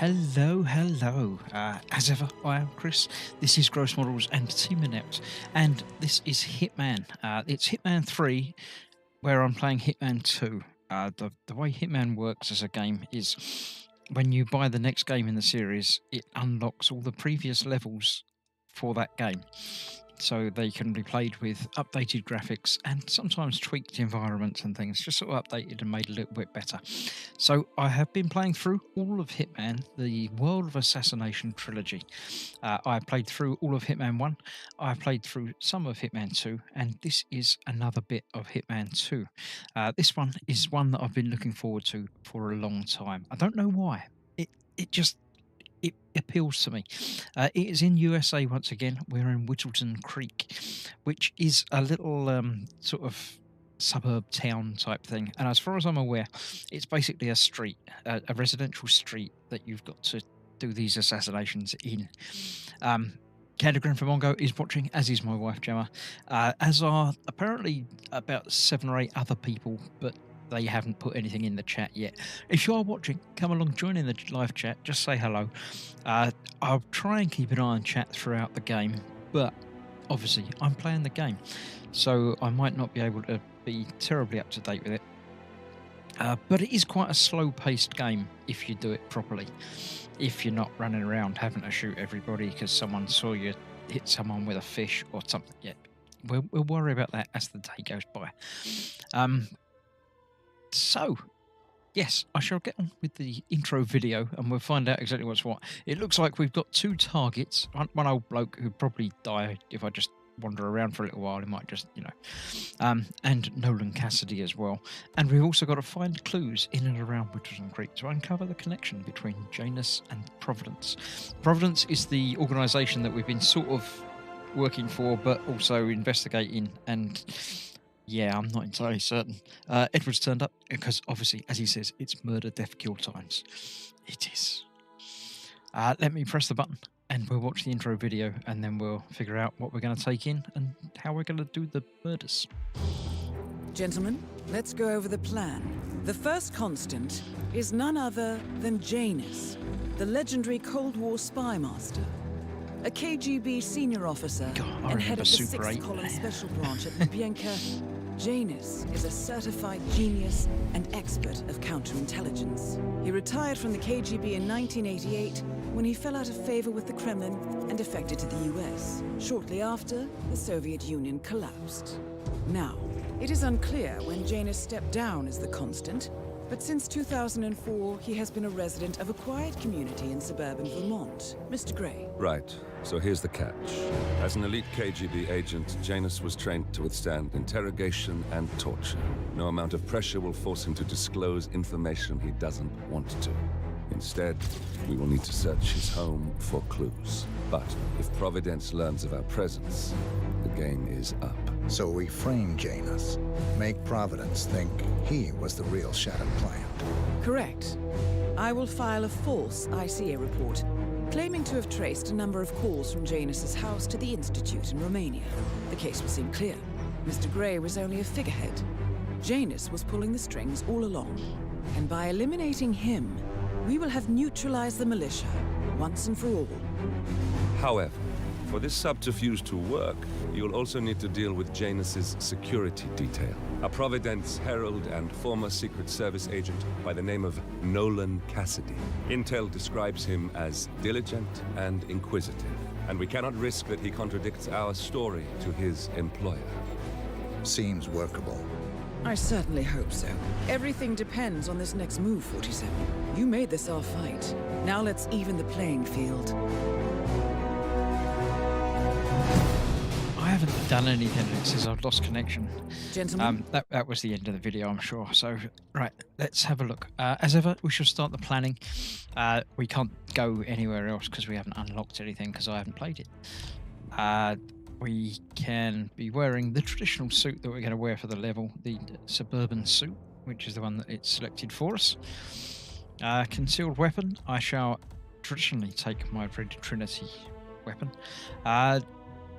Hello, hello. As ever, I am Chris. This is Gross Models and Teaming Out, and this is Hitman. It's Hitman 3, where I'm playing Hitman 2. The way Hitman works as a game is when you buy the next game in the series, it unlocks all the previous levels for that game. So they can be played with updated graphics and sometimes tweaked environments and things, just sort of updated and made a little bit better. So I have been playing through all of Hitman, the World of Assassination trilogy. I played through all of Hitman 1, I played through some of Hitman 2, and this is another bit of Hitman 2. This one is one that I've been looking forward to for a long time. I don't know why. It appeals to me. It is in USA once again. We're in Whittleton Creek, which is a little sort of suburb town type thing. And as far as I'm aware, it's basically a street, a residential street that you've got to do these assassinations in. Candygram from Mongo is watching, as is my wife Gemma, as are apparently about 7 or 8 other people, but they haven't put anything in the chat yet. If you are watching, come along, join in the live chat, just say hello. I'll try and keep an eye on chat throughout the game, but obviously I'm playing the game, so I might not be able to be terribly up to date with it. But it is quite a slow-paced game if you do it properly. If you're not running around having to shoot everybody because someone saw you hit someone with a fish or something yet. We'll worry about that as the day goes by. So, yes, I shall get on with the intro video and we'll find out exactly what's what. It looks like we've got 2 targets. One old bloke who'd probably die if I just wander around for a little while. He might just, and Nolan Cassidy as well. And we've also got to find clues in and around Whittleton Creek to uncover the connection between Janus and Providence. Providence is the organisation that we've been sort of working for, but also investigating, and yeah, I'm not entirely certain. Edward's turned up because obviously, as he says, it's murder, death, kill times. It is. Let me press the button and we'll watch the intro video and then we'll figure out what we're going to take in and how we're going to do the murders. Gentlemen, let's go over the plan. The first constant is none other than Janus, the legendary Cold War spy master. A KGB senior officer and head of the 6th Column Special Branch at Lubyanka, Janus is a certified genius and expert of counterintelligence. He retired from the KGB in 1988 when he fell out of favor with the Kremlin and defected to the US. Shortly after, the Soviet Union collapsed. Now, it is unclear when Janus stepped down as the constant, but since 2004, he has been a resident of a quiet community in suburban Vermont. Mr. Gray. Right. So here's the catch. As an elite KGB agent, Janus was trained to withstand interrogation and torture. No amount of pressure will force him to disclose information he doesn't want to. Instead, we will need to search his home for clues. But if Providence learns of our presence, the game is up. So we frame Janus, make Providence think he was the real Shattered Plant. Correct. I will file a false ICA report, claiming to have traced a number of calls from Janus's house to the Institute in Romania. The case will seem clear. Mr. Gray was only a figurehead. Janus was pulling the strings all along. And by eliminating him, we will have neutralized the militia once and for all. However, for this subterfuge to work, you'll also need to deal with Janus's security detail. A Providence herald and former Secret Service agent by the name of Nolan Cassidy. Intel describes him as diligent and inquisitive, and we cannot risk that he contradicts our story to his employer. Seems workable. I certainly hope so. Everything depends on this next move, 47. You made this our fight. Now let's even the playing field. I haven't done anything since I've lost connection. Gentlemen? That was the end of the video, I'm sure. So, right, let's have a look. As ever, we shall start the planning. We can't go anywhere else because we haven't unlocked anything because I haven't played it. We can be wearing the traditional suit that we're going to wear for the level, the suburban suit, which is the one that it's selected for us. Concealed weapon, I shall traditionally take my Red Trinity weapon.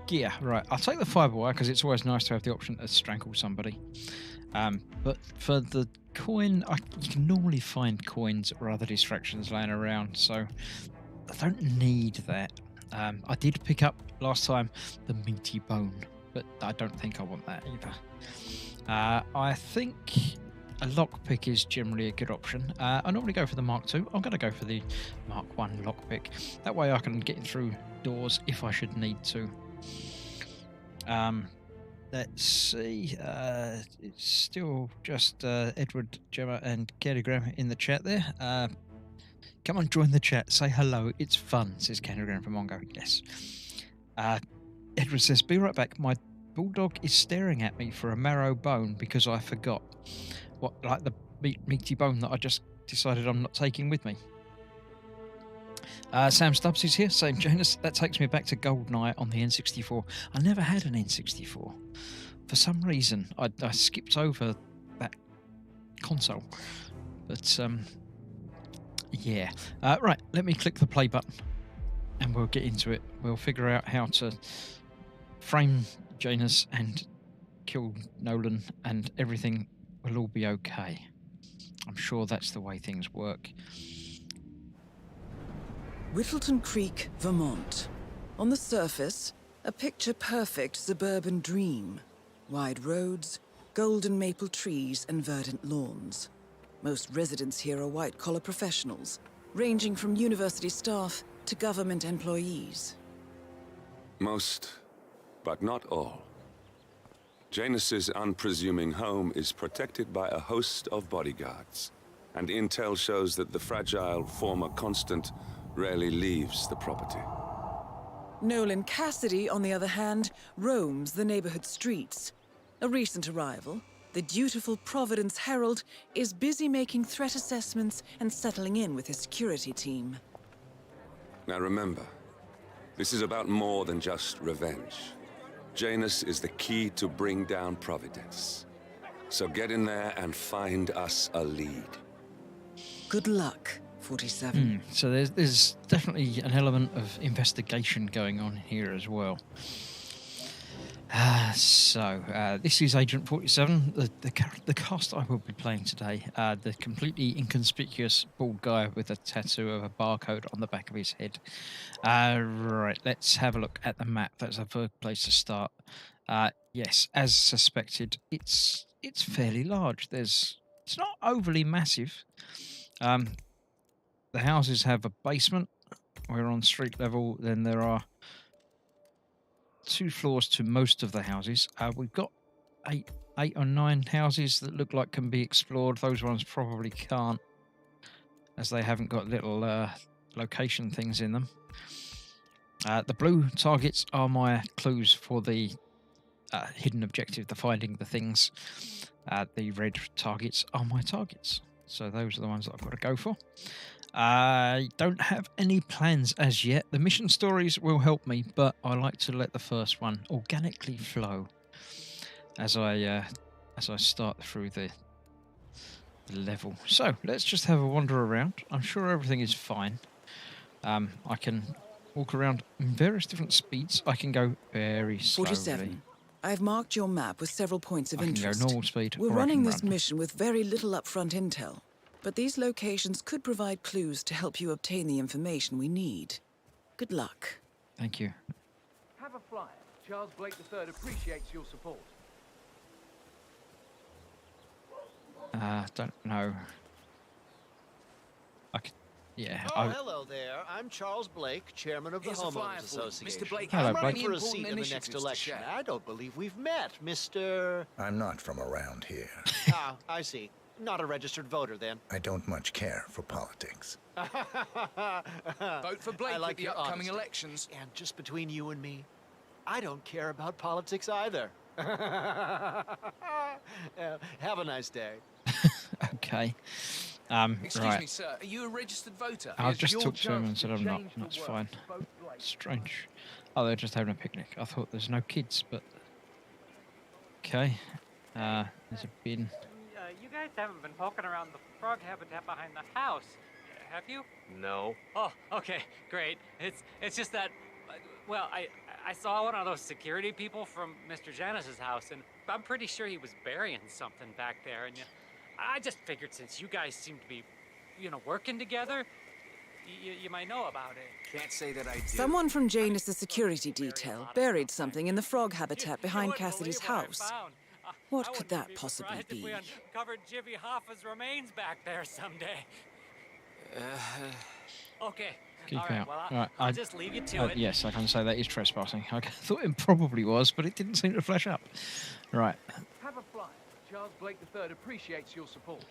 Gear, right, I'll take the fibre wire because it's always nice to have the option to strangle somebody. But for the coin, you can normally find coins or other distractions laying around, so I don't need that. I did pick up last time the meaty bone, but I don't think I want that either. I think a lockpick is generally a good option. I normally go for the Mark II. I'm going to go for the Mark I lockpick. That way I can get through doors if I should need to. Let's see. It's still just Edward, Gemma, and Candygram in the chat there. Come on, join the chat. Say hello. It's fun, says Candygram from Mongo. Yes. Edward says, be right back. My bulldog is staring at me for a marrow bone because I forgot. What, like the meaty bone that I just decided I'm not taking with me? Sam Stubbs is here saying, Janus, that takes me back to GoldenEye on the N64. I never had an N64. For some reason, I skipped over that console. But, yeah. Right, let me click the play button and we'll get into it. We'll figure out how to frame Janus and kill Nolan, and everything will all be okay. I'm sure that's the way things work. Whittleton Creek, Vermont. On the surface, a picture-perfect suburban dream. Wide roads, golden maple trees, and verdant lawns. Most residents here are white-collar professionals, ranging from university staff to government employees. Most, but not all. Janus's unpresuming home is protected by a host of bodyguards, and intel shows that the fragile former constant rarely leaves the property. Nolan Cassidy, on the other hand, roams the neighborhood streets. A recent arrival, the dutiful Providence Herald is busy making threat assessments and settling in with his security team. Now remember, this is about more than just revenge. Janus is the key to bring down Providence. So get in there and find us a lead. Good luck, 47. So there's definitely an element of investigation going on here as well. This is Agent 47, the cast I will be playing today. The completely inconspicuous bald guy with a tattoo of a barcode on the back of his head. Right, let's have a look at the map. That's a good place to start. Yes, as suspected, it's fairly large. It's not overly massive. The houses have a basement. We're on street level. Then there are 2 floors to most of the houses. We've got eight or 9 houses that look like can be explored. Those ones probably can't, as they haven't got little location things in them. The blue targets are my clues for the hidden objective, the finding the things. The red targets are my targets. So those are the ones that I've got to go for. I don't have any plans as yet. The mission stories will help me, but I like to let the first one organically flow as I start through the level. So let's just have a wander around. I'm sure everything is fine. I can walk around in various different speeds. I can go very slowly. 47. I've marked your map with several points of interest. I can go normal speed. We're running this mission with very little upfront intel, but these locations could provide clues to help you obtain the information we need. Good luck. Thank you. Have a flyer. Charles Blake III appreciates your support. Don't know. Yeah. Hello there. I'm Charles Blake, chairman of the Homeowners Association. Mr. Blake, hello, I'm Blake. running for a seat in the next election. I don't believe we've met, Mr. I'm not from around here. I see. Not a registered voter, then. I don't much care for politics. Vote for Blake like at the your upcoming honesty. elections. And just between you and me, I don't care about politics either. Have a nice day. Okay. Excuse right. me, sir. Are you a registered voter? I've Yes, just your talked to him and chance said to I'm not. change the That's world. fine. Vote Blake. Strange. Oh, they're just having a picnic. I thought there's no kids, but okay. There's a bin. You guys haven't been poking around the frog habitat behind the house, have you? No. Oh, okay, great. It's just that, well, I saw one of those security people from Mr. Janus's house, and I'm pretty sure he was burying something back there, and I just figured since you guys seem to be, you know, working together, you might know about it. Can't say that I do. Someone from Janus' security detail buried something in the frog habitat You behind wouldn't Cassidy's believe what I house. found. What I could wouldn't that be possibly surprised if be? we uncovered Jimmy Hoffa's remains back there someday. Okay. Keep All right, out. well, Right, I'll just leave you to it. Yes, I can say that is trespassing. I thought it probably was, but it didn't seem to flash up. Right. Have a flyer. Charles Blake III appreciates your support.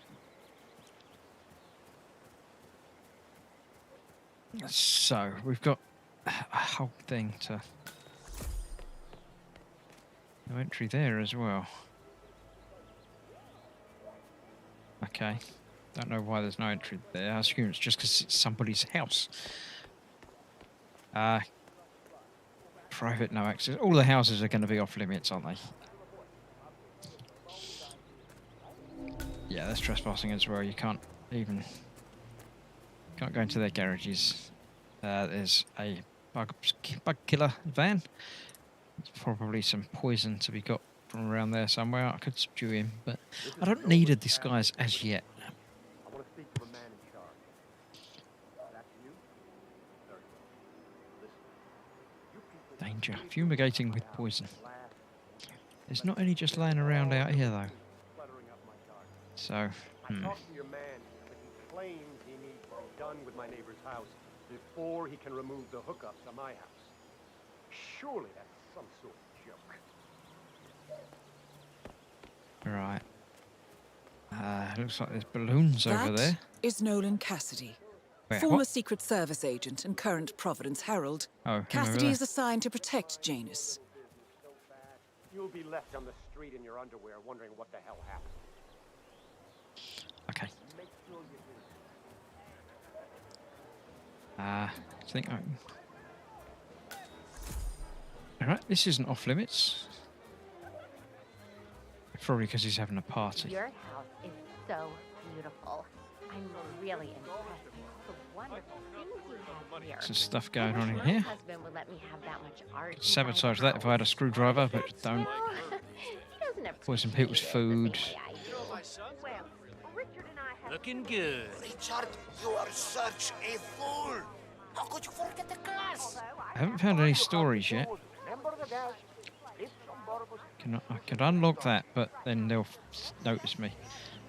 So, we've got a whole thing to... No entry there as well. Okay. Don't know why there's no entry there. I assume it's just because it's somebody's house. Private, no access. All the houses are going to be off limits, aren't they? Yeah, that's trespassing as well. You can't even... Can't go into their garages. There's a bug killer van. There's probably some poison to be got from around there somewhere. I could spew him, but I don't need a disguise as yet. I want to speak to a man in charge. That's you? Very well. Listen. You people Danger. Fumigating with poison. There's not any just laying around out here, though. cluttering up my garden. So, I talked to your man, but he claims he needs to be done with my neighbor's house before he can remove the hookups on my house. Surely that's some sort of joke. right. Looks like there's balloons over there. That is Nolan Cassidy, Wait, former what? Secret Service agent and current Providence Herald. Oh, him over Cassidy there. is assigned to protect Janus. You'll be left on the street in your underwear wondering what the hell happened. Okay. Make sure you do. I think I can... Alright, this isn't off limits. Probably because he's having a party. Your house is so beautiful. I'm really impressed with all the wonderful things you have here. Some stuff going I on wish in my here. husband would let me have that much art. inside Sabotage the that if I had a house. screwdriver, but don't. Well, he doesn't Poison appreciate people's it the food. same way I do. Well, Richard and I have Looking good. Richard, you are such a fool. How could you forget the class? I haven't found any stories yet. Remember the gas? It's some barbers. I can unlock that, but then they'll notice me.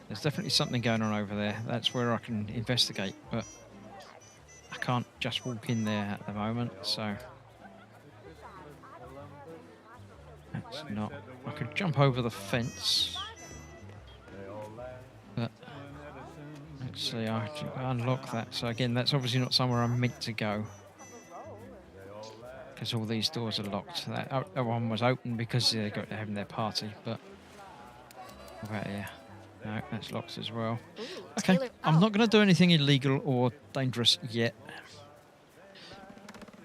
There's definitely something going on over there. That's where I can investigate, but I can't just walk in there at the moment, so... That's not... I could jump over the fence. But... Let's see, I have to unlock that. So again, that's obviously not somewhere I'm meant to go. Because all these doors are locked. That one was open because they're having their party, but... What about here? No, that's locked as well. Okay, I'm not going to do anything illegal or dangerous yet.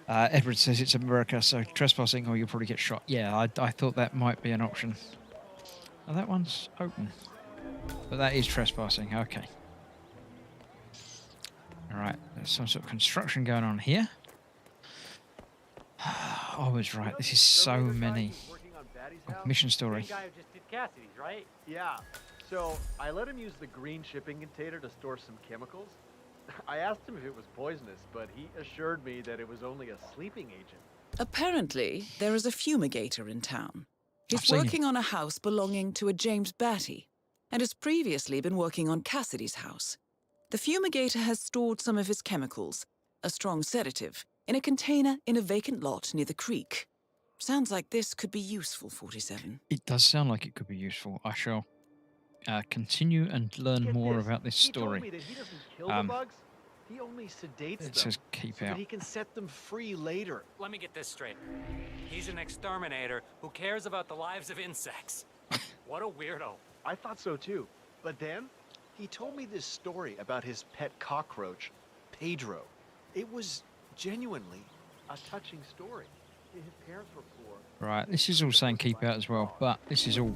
Edward says it's America, so trespassing or you'll probably get shot. Yeah, I thought that might be an option. Oh, that one's open. But that is trespassing, okay. Alright, there's some sort of construction going on here. I was right, this is so many. Working on Batty's Oh, house? mission story. The guy who just did Cassidy's, right? Yeah. So I let him use the green shipping container to store some chemicals. I asked him if it was poisonous, but he assured me that it was only a sleeping agent. Apparently, there is a fumigator in town. I've He's seen him. working on a house belonging to a James Batty, and has previously been working on Cassidy's house. The fumigator has stored some of his chemicals, a strong sedative, in a container in a vacant lot near the creek. Sounds like this could be useful, 47. It does sound like it could be useful. I shall continue and learn Get more this, about this He told story. me that he doesn't kill Um, the bugs. He only sedates It them says keep so that out. he can set them free later. Let me get this straight. He's an exterminator who cares about the lives of insects. What a weirdo. I thought so too. But then he told me this story about his pet cockroach, Pedro. It was genuinely a touching story. His parents were poor. Right, this is all saying keep out as well, but this is all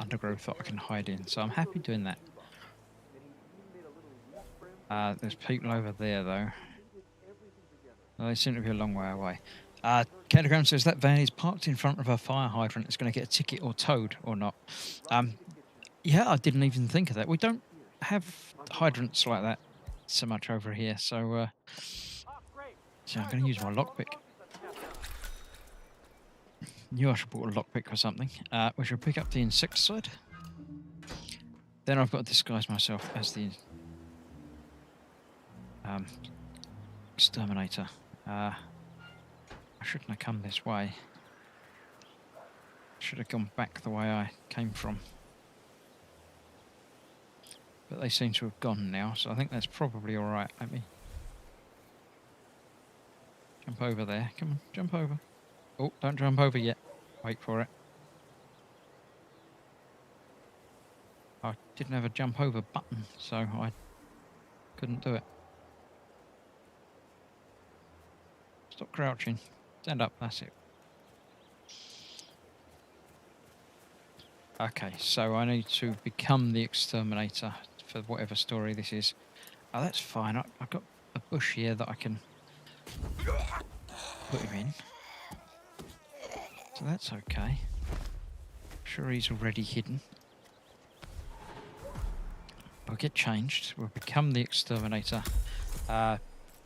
undergrowth that I can hide in, so I'm happy doing that. There's people over there, though. Well, they seem to be a long way away. Catagram says that van is parked in front of a fire hydrant. It's going to get a ticket or towed or not. Yeah, I didn't even think of that. We don't have hydrants like that so much over here, so I'm going to use my lockpick. Knew I should put a lockpick or something. We should pick up the insecticide. Then I've got to disguise myself as the exterminator. I shouldn't have come this way. Should have gone back the way I came from. But they seem to have gone now, so I think that's probably alright. Let me jump over there. Come on, jump over. Oh, don't jump over yet. Wait for it. I didn't have a jump over button, so I couldn't do it. Stop crouching. Stand up, that's it. Okay, so I need to become the exterminator for whatever story this is. Oh, that's fine. I've got a bush here that I can put him in. So that's okay. Sure, he's already hidden. We'll get changed. We'll become the exterminator.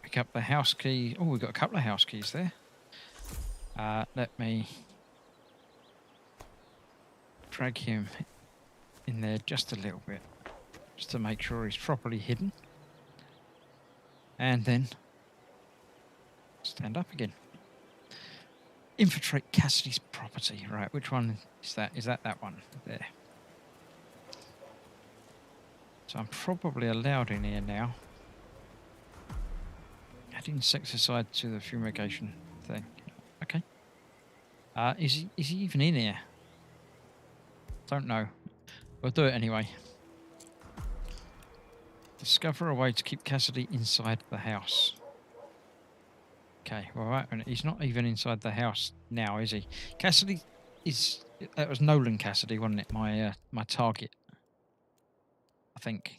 Pick up the house key. Oh, we've got a couple of house keys there. Let me drag him in there just a little bit, just to make sure he's properly hidden. And then stand up again. Infiltrate Cassidy's property. Right, which one is that? Is that one? There. So I'm probably allowed in here now. Add insecticide to the fumigation thing. Okay. Is he even in here? Don't know. We'll do it anyway. Discover a way to keep Cassidy inside the house. Okay, well, right, he's not even inside the house now, is he? Cassidy is... That was Nolan Cassidy, wasn't it? My target. I think.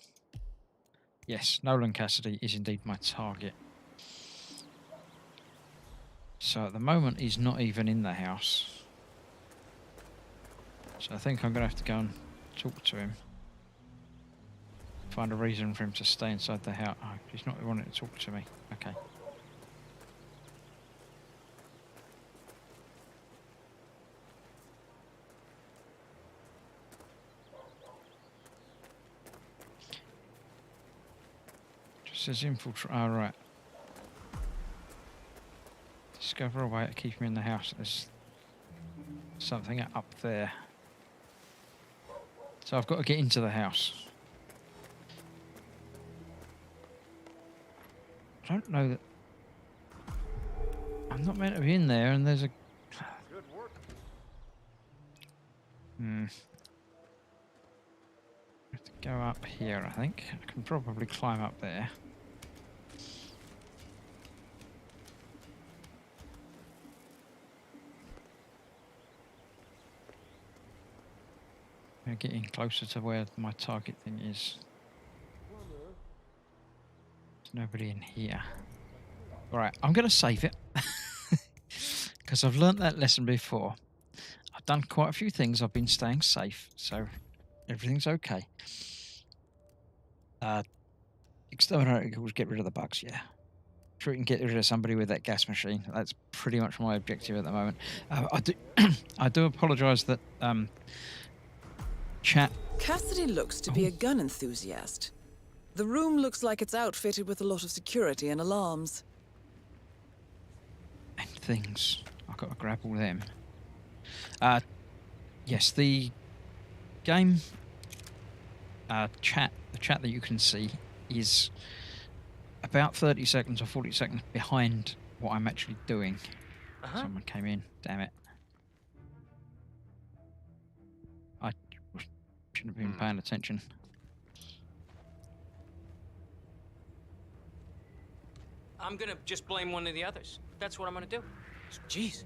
Yes, Nolan Cassidy is indeed my target. So at the moment, he's not even in the house. So I think I'm going to have to go and talk to him. Find a reason for him to stay inside the house. Oh, he's not wanting to talk to me. Okay. Just says infiltrate. Oh, right. Discover a way to keep him in the house. There's something up there. So I've got to get into the house. I don't know that... I'm not meant to be in there, and there's a... Good work. I have to go up here, I think. I can probably climb up there. I'm getting closer to where my target thing is. There's nobody in here. Alright, I'm going to save it. Because I've learnt that lesson before. I've done quite a few things. I've been staying safe, so everything's okay. Exterminator equals get rid of the bugs, yeah. Sure, we can get rid of somebody with that gas machine. That's pretty much my objective at the moment. I do apologise that chat... Cassidy looks to be a gun enthusiast. The room looks like it's outfitted with a lot of security and alarms. And things. I've got to grab all them. Yes, the game chat, the chat that you can see is about 30 seconds or 40 seconds behind what I'm actually doing. Someone came in, damn it. I shouldn't have been paying attention. I'm gonna just blame one of the others. That's what I'm gonna do. Jeez.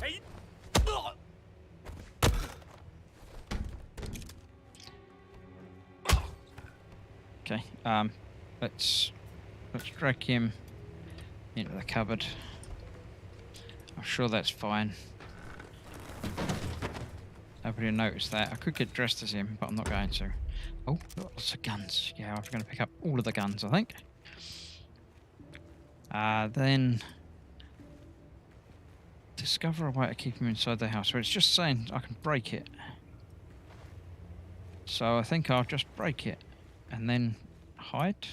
Hey. Okay, let's drag him into the cupboard. I'm sure that's fine. Nobody will notice that. I could get dressed as him, but I'm not going to. Oh, lots of guns. Yeah, I'm going to pick up all of the guns, I think. Then discover a way to keep him inside the house. So it's just saying I can break it. So I think I'll just break it and then hide.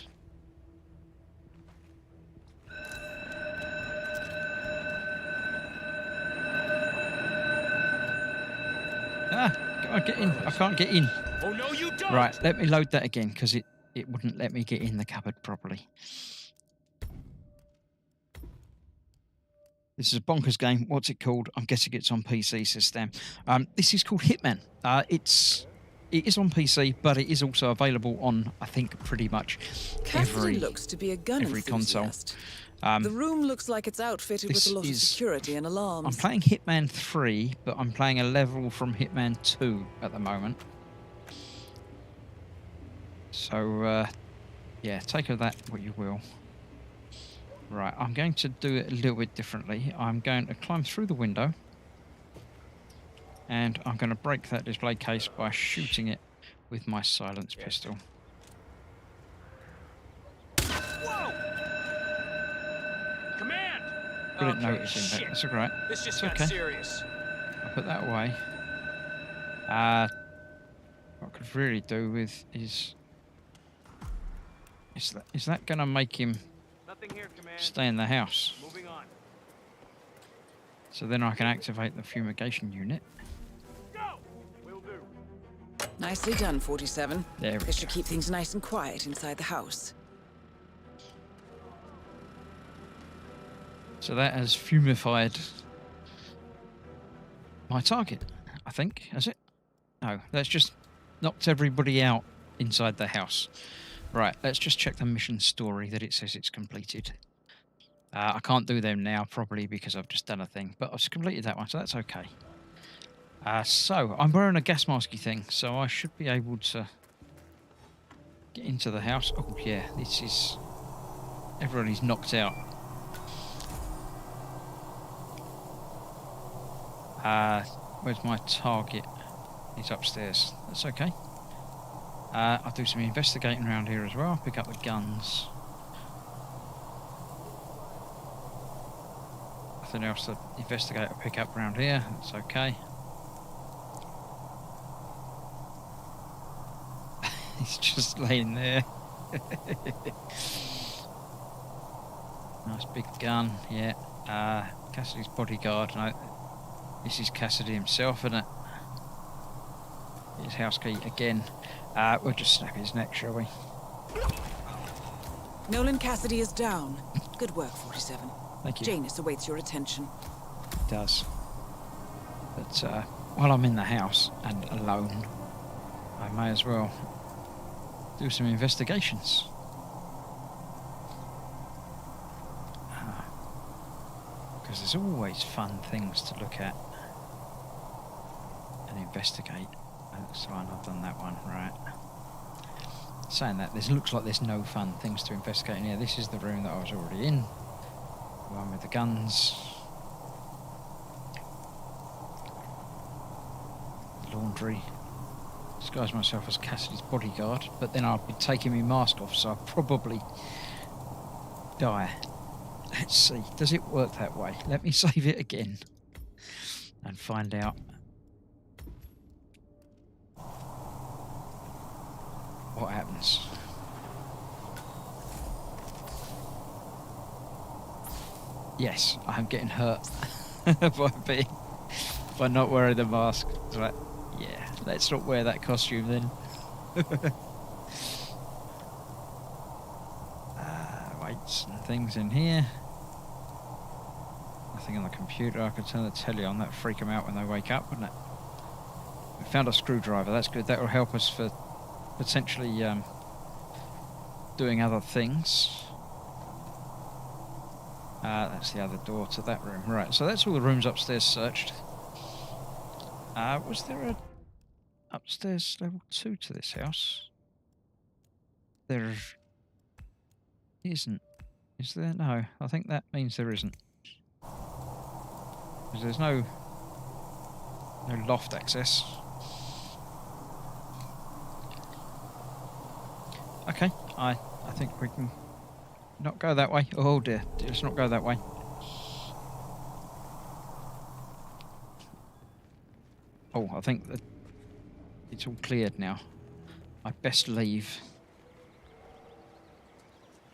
Ah, get in. I can't get in. Oh, no, you don't! Right, let me load that again because it wouldn't let me get in the cupboard properly. This is a bonkers game. What's it called? I'm guessing it's on PC, says Stan. This is called Hitman. It is on PC, but it is also available on, I think, pretty much Cassidy looks to be a gun every console. enthusiast. The room looks like it's outfitted with a lot of security and alarms. I'm playing Hitman 3, but I'm playing a level from Hitman 2 at the moment. So, yeah, take of that what you will. Right, I'm going to do it a little bit differently. I'm going to climb through the window. And I'm going to break that display case by shooting it with my silence pistol. Whoa! Command! Didn't notice him, but that's all right. This just It's got okay. serious. I'll put that away. What I could really do with is that going to make him Nothing here, Command. stay in the house? Moving on. So then I can activate the fumigation unit. Go! Will do. Nicely done, 47. There we This should go. keep things nice and quiet inside the house. So that has fumified my target, I think, has it? No, that's just knocked everybody out inside the house. Right, let's just check the mission story that it says it's completed. I can't do them now, probably because I've just done a thing, but I've completed that one, so that's okay. So, I'm wearing a gas masky thing, so I should be able to get into the house. Oh, yeah, this is... Everybody's knocked out. Where's my target? He's upstairs. That's okay. I'll do some investigating around here as well. Pick up the guns. Nothing else to investigate or pick up around here. That's okay. He's just laying there. Nice big gun, yeah. Cassidy's bodyguard. No, this is Cassidy himself, isn't it? His house key again. We'll just snap his neck, shall we? Nolan Cassidy is down. Good work, 47. Thank you. Janus awaits your attention. It does. But while I'm in the house and alone, I may as well do some investigations. Because there's always fun things to look at and investigate. That's fine, I've done that one, right. Saying that, looks like there's no fun things to investigate in here. This is the room that I was already in. The one with the guns. Laundry. Disguise myself as Cassidy's bodyguard, but then I'll be taking my mask off, so I'll probably die. Let's see, does it work that way? Let me save it again and find out. What happens? Yes, I'm getting hurt by not wearing the mask. It's like, yeah, let's not wear that costume then. Weights and things in here. Nothing on the computer. I could turn the telly on. That'd freak them out when they wake up, wouldn't it? We found a screwdriver. That's good. That will help us for potentially doing other things. That's the other door to that room. Right, so that's all the rooms upstairs searched. Was there a upstairs level 2 to this house? There isn't. Is there? No, I think that means there isn't. Because there's no loft access. Okay, I think we can not go that way. Oh dear, let's not go that way. Oh, I think that it's all cleared now. I best leave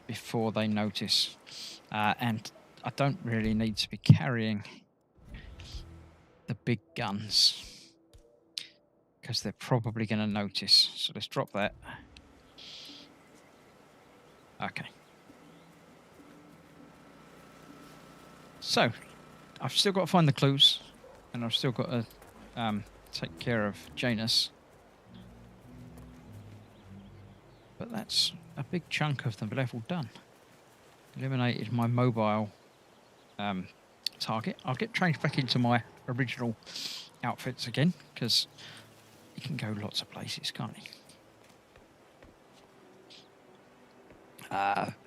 before they notice. And I don't really need to be carrying the big guns because they're probably going to notice. So let's drop that. Okay. So I've still got to find the clues, and I've still got to take care of Janus. But that's a big chunk of the level done. Eliminated my mobile target. I'll get changed back into my original outfits again, because he can go lots of places, can't he?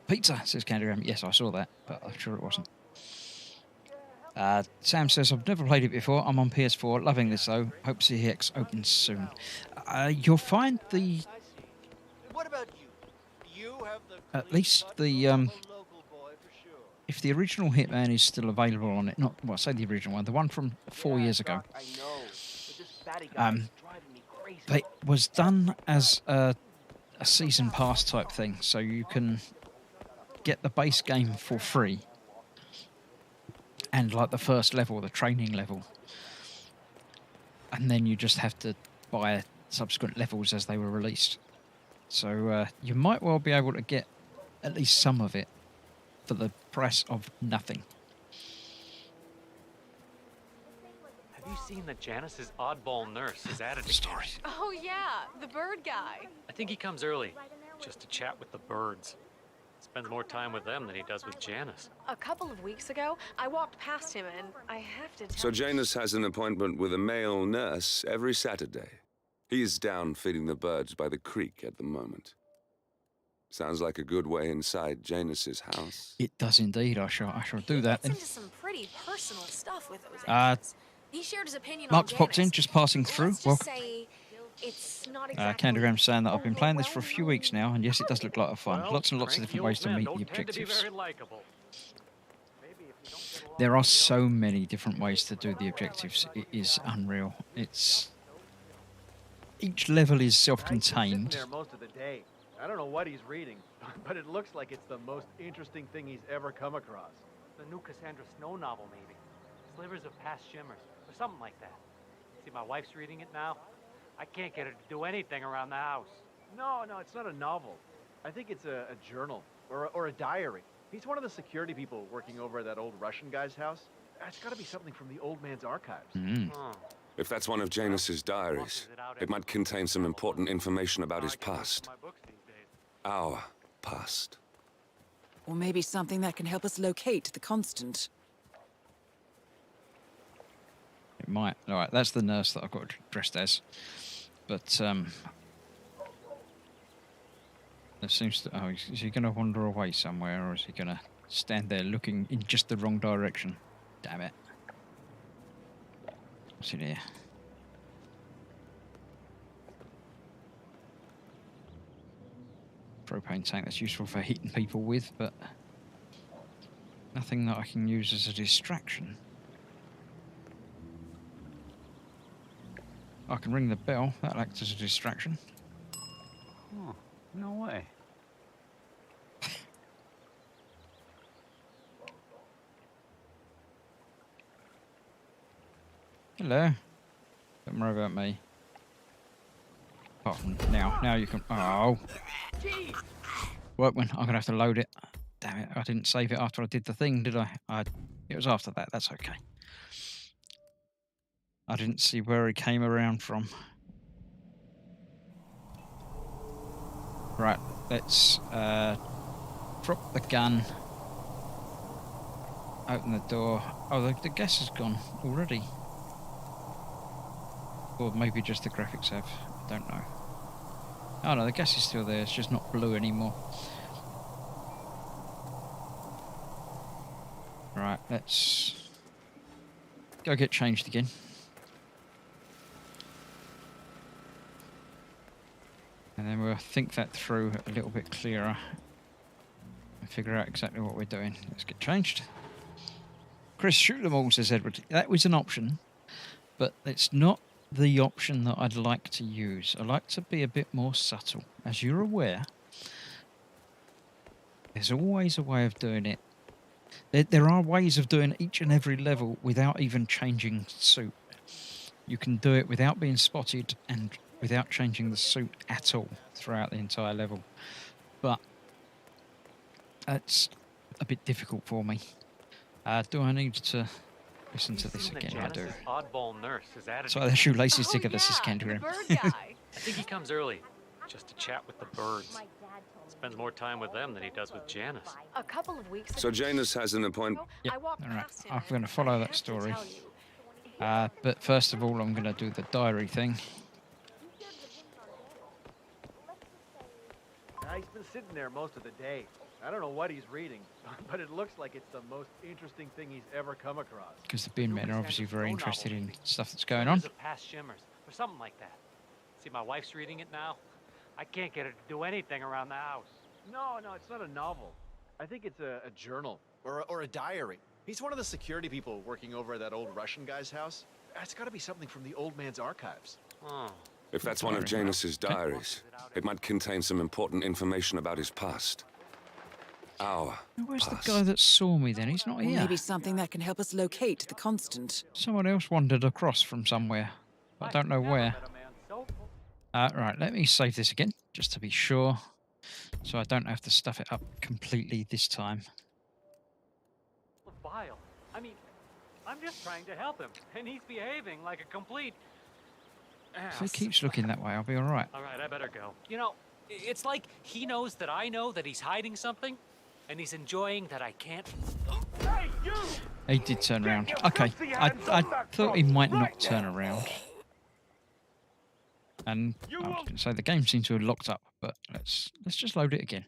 Pizza, says Candygram. Yes, I saw that, but I'm sure it wasn't. Sam says, I've never played it before. I'm on PS4. Loving this, though. Hope CX opens soon. You'll find the... What about you? You have the At least the... if the original Hitman is still available on it, not... Well, I say the original one. The one from 4 years ago. I know. But this fatty guy is driving me crazy. It was done as a season pass type thing, so you can get the base game for free. And like the first level, the training level. And then you just have to buy subsequent levels as they were released. So you might well be able to get at least some of it for the price of nothing. Have you seen that Janus's oddball nurse is at it again? Stories. Oh yeah, the bird guy. I think he comes early, just to chat with the birds. Spends more time with them than he does with Janus. A couple of weeks ago, I walked past him and I have to tell So Janus has an appointment with a male nurse every Saturday. He's down feeding the birds by the creek at the moment. Sounds like a good way inside Janus's house. It does indeed. I shall do that then. into some pretty personal stuff with those agents. He shared his opinion Mark's on popped in, Janus. just passing through. Let's Well, just say it's not exactly Candygram's saying that I've been playing this for a few weeks now, and yes, it does look like a fun. Well, Lots and lots of cranky different ways to old men meet the don't tend to be objectives. very likable. Maybe if you don't get along There are so many different ways to do the objectives. It is unreal. It's... Each level is He's self-contained. sitting there most of the day. I don't know what he's reading, but it looks like it's the most interesting thing he's ever come across. The new Cassandra Snow novel, maybe. Slivers of Past Shimmers, or something like that. See, my wife's reading it now. I can't get her to do anything around the house. No, it's not a novel. I think it's a journal or a diary. He's one of the security people working over at that old Russian guy's house. It's got to be something from the old man's archives. Oh. If that's one of Janus's diaries, it might contain some important information about his past. My books these days. Our past. Or maybe something that can help us locate the constant. It might. All right, that's the nurse that I've got dressed as. But there seems to... Oh, is he going to wander away somewhere, or is he going to stand there looking in just the wrong direction? Damn it. What's in here? Propane tank that's useful for hitting people with, but nothing that I can use as a distraction. I can ring the bell. That'll act as a distraction. Oh, no way. Hello. Don't worry about me. Apart from now. Now you can... Oh. Workman, I'm going to have to load it. Damn it, I didn't save it after I did the thing, did I? It was after that. That's okay. I didn't see where he came around from. Right, let's drop the gun. Open the door. Oh, the gas is gone already. Or maybe just the graphics have. I don't know. Oh no, the gas is still there. It's just not blue anymore. Right, let's go get changed again. And then we'll think that through a little bit clearer and figure out exactly what we're doing. Let's get changed. Chris, shoot them all, says Edward. That was an option, but it's not the option that I'd like to use. I like to be a bit more subtle. As you're aware, there's always a way of doing it. There are ways of doing each and every level without even changing suit. You can do it without being spotted and without changing the suit at all throughout the entire level. But that's a bit difficult for me. Do I need to listen to this again? I do. Oddball nurse is added. So their shoelaces together, this is Kendrick. I think he comes early, just to chat with the birds. Spends more time with them than he does with Janus. A couple of weeks So Janus has an appointment. Yep. All right. I'm going to follow that story. But first of all, I'm going to do the diary thing. He's been sitting there most of the day. I don't know what he's reading, but it looks like it's the most interesting thing he's ever come across. Because the bin men are obviously very interested in stuff that's going on. Past shimmers, or something like that. See, my wife's reading it now. I can't get her to do anything around the house. No, it's not a novel. I think it's a journal or a diary. He's one of the security people working over at that old Russian guy's house. It's got to be something from the old man's archives. Oh. If that's one of Janus's diaries, it might contain some important information about his past. Our Where's past. the guy that saw me then? He's not Or here. maybe something that can help us locate the constant. Someone else wandered across from somewhere. I don't know where. Right, let me save this again, just to be sure. So I don't have to stuff it up completely this time. Vile. I mean, I'm just trying to help him, and he's behaving like a complete ass. If he keeps looking that way, I'll be all right. All right, I better go. You know, it's like he knows that I know that he's hiding something, and he's enjoying that I can't. Hey, you! He did turn around. Okay, I thought he might not turn around. And I was going to say the game seems to have locked up, but let's just load it again.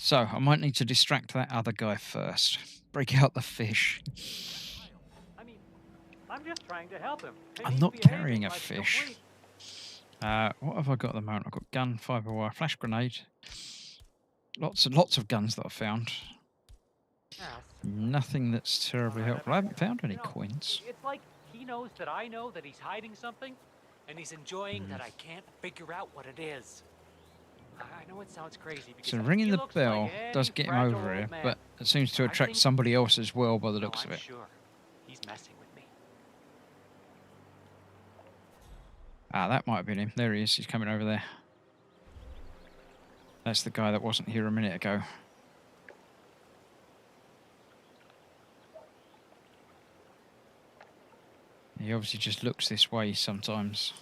So I might need to distract that other guy first. Break out the fish. I mean, I'm just trying to help him. I'm not carrying a fish. What have I got at the moment? I've got gun, fibre wire, flash grenade. Lots and lots of guns that I've found. Nothing that's terribly helpful. I haven't found any coins. It's like he knows that I know that he's hiding something, and he's enjoying that I can't figure out what it is. I know it sounds crazy. So ringing the bell does get him over here, but it seems to attract somebody else as well by the looks of it. Sure. He's messing with me. That might have been him. There he is. He's coming over there. That's the guy that wasn't here a minute ago. He obviously just looks this way sometimes.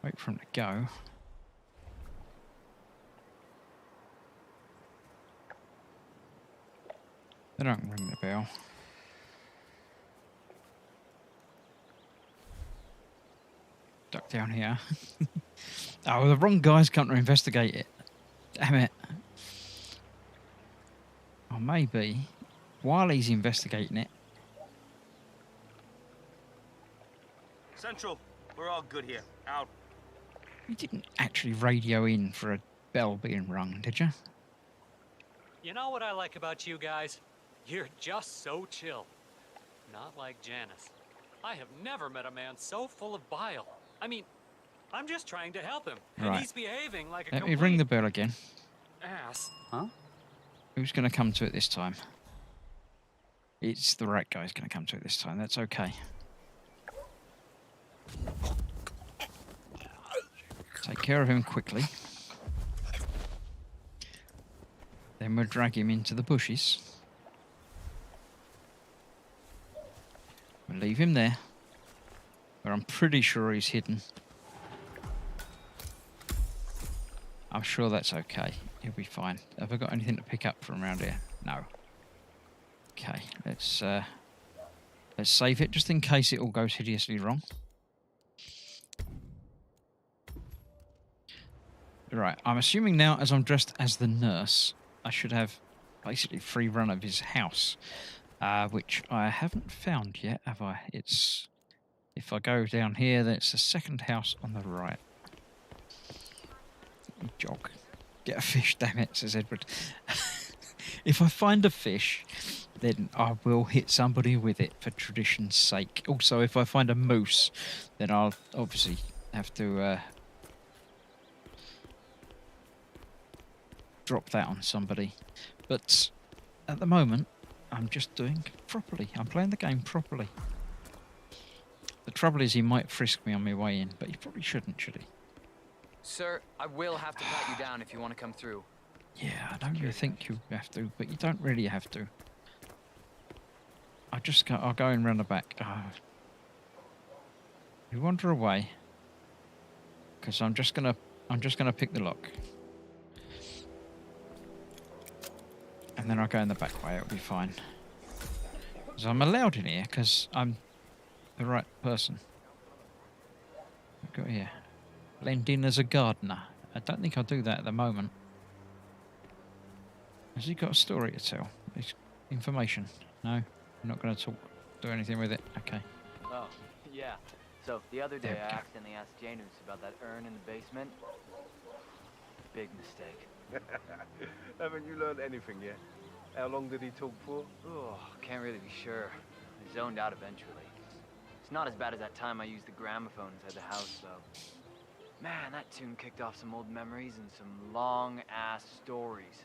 Wait for him to go. They don't ring the bell. Duck down here. Oh, the wrong guy's come to investigate it. Damn it. Or maybe, while he's investigating it... Central, we're all good here. Out. You didn't actually radio in for a bell being rung, did you? You know what I like about you guys? You're just so chill. Not like Janus. I have never met a man so full of bile. I mean, I'm just trying to help him, and he's behaving like a Let me ring the bell again. ass. Huh? Who's going to come to it this time? It's the right guy who's going to come to it this time. That's okay. Take care of him quickly. Then we'll drag him into the bushes. We'll leave him there, where I'm pretty sure he's hidden. I'm sure that's okay. He'll be fine. Have I got anything to pick up from around here? No. Okay, let's save it just in case it all goes hideously wrong. Right, I'm assuming now as I'm dressed as the nurse, I should have basically free run of his house. which I haven't found yet, have I? It's, if I go down here, then it's the second house on the right. Jog. Get a fish, damn it, says Edward. If I find a fish, then I will hit somebody with it for tradition's sake. Also, if I find a moose, then I'll obviously have to drop that on somebody. But at the moment, I'm just doing properly. I'm playing the game properly. The trouble is he might frisk me on my way in, but he probably shouldn't, should he? Sir, I will have to pat you down if you want to come through. Yeah, I don't really think you have to, but you don't really have to. I'll go in round the back. You wander away, because I'm just gonna pick the lock, and then I'll go in the back way. It'll be fine. Because I'm allowed in here because I'm the right person. What have we got here? Blend in as a gardener. I don't think I'll do that at the moment. Has he got a story to tell? Information? No, I'm not going to do anything with it. Okay. Oh, yeah. So the other day I accidentally asked Janus about that urn in the basement. Big mistake. Haven't you learned anything yet? How long did he talk for? Oh, can't really be sure. I zoned out eventually. It's not as bad as that time I used the gramophone inside the house, though. Man, that tune kicked off some old memories and some long-ass stories.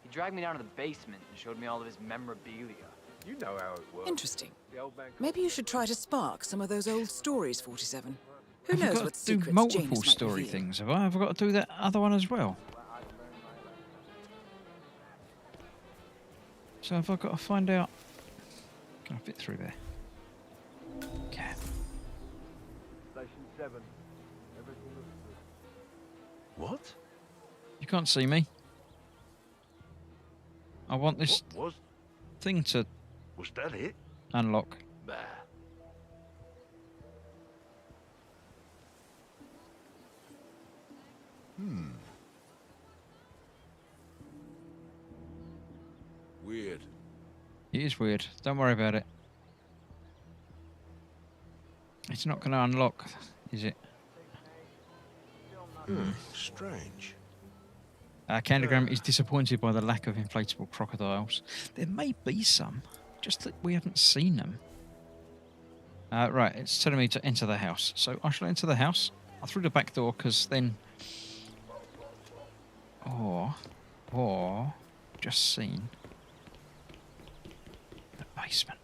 He dragged me down to the basement and showed me all of his memorabilia. You know how it works. Interesting. Maybe you should try to spark some of those old stories, 47. Who Have I knows got what to do secrets multiple Janus might story reveal? things? Have I? Have I got to do that other one as well? So have I got to find out? Can I fit through there? Okay. Station 7. Everything looks good. What? You can't see me. I want this What was? thing to Was that it? unlock. Bah. Weird. It is weird. Don't worry about it. It's not going to unlock, is it? Strange. Candygram is disappointed by the lack of inflatable crocodiles. There may be some, just that we haven't seen them. Right, it's telling me to enter the house. So I shall enter the house. I'll through the back door, because then... Or... Just seen... the basement.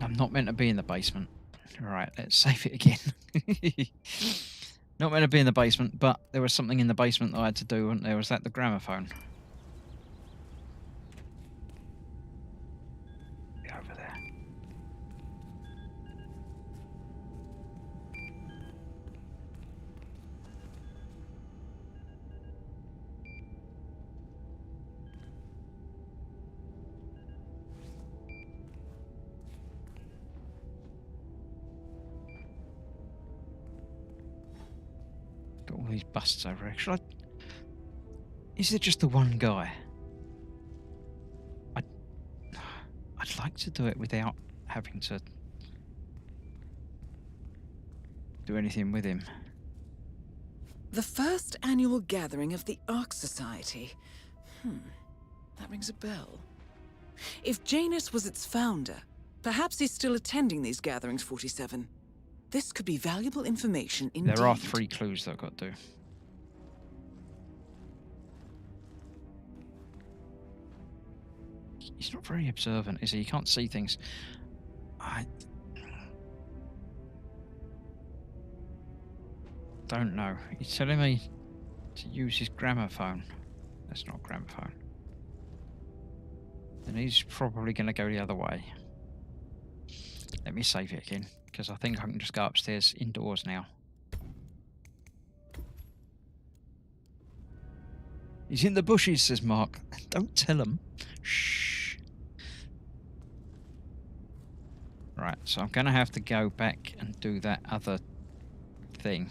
I'm not meant to be in the basement. Right, let's save it again. Not meant to be in the basement, but there was something in the basement that I had to do, wasn't there? Was that the gramophone? Over there. Got all these busts over here. Should I... Is there just the one guy? I'd like to do it without having to do anything with him. The first annual gathering of the Ark Society. That rings a bell. If Janus was its founder, perhaps he's still attending these gatherings, 47. This could be valuable information indeed. There are 3 clues that I've got to do. He's not very observant, is he? He can't see things. I don't know. He's telling me to use his gramophone. That's not a gramophone. Then he's probably going to go the other way. Let me save it again, because I think I can just go upstairs indoors now. He's in the bushes, says Mark. Don't tell him. Shh. Right, so I'm going to have to go back and do that other thing.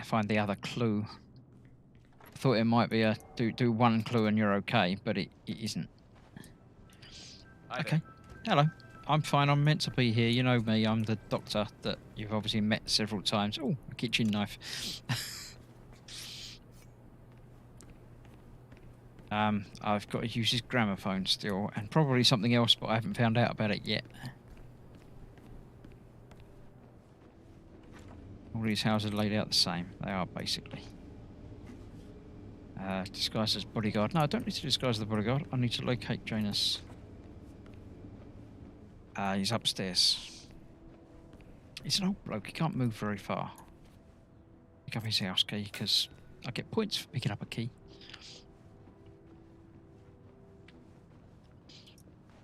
find the other clue. I thought it might be a do one clue and you're okay, but it isn't. Okay. Hello. I'm fine. I'm meant to be here. You know me. I'm the doctor that you've obviously met several times. Oh, a kitchen knife. I've got to use this gramophone still, and probably something else, but I haven't found out about it yet. All these houses are laid out the same. They are, basically. Disguised as bodyguard. No, I don't need to disguise the bodyguard. I need to locate Janus. He's upstairs. He's an old bloke. He can't move very far. Pick up his house key, because I get points for picking up a key.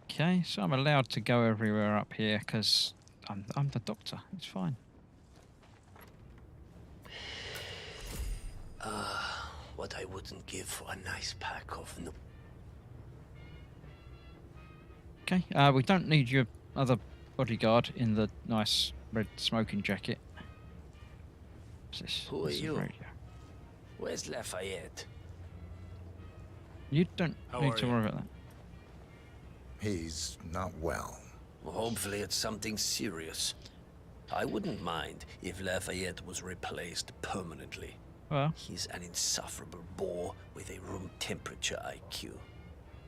Okay, so I'm allowed to go everywhere up here, because I'm the doctor. It's fine. What I wouldn't give for a nice pack of Okay, we don't need your other bodyguard in the nice red smoking jacket. What's this? Who are you? Radio. Where's Lafayette? You don't need to worry about that. He's not well. Well, hopefully it's something serious. I wouldn't mind if Lafayette was replaced permanently. Well, he's an insufferable bore with a room temperature IQ.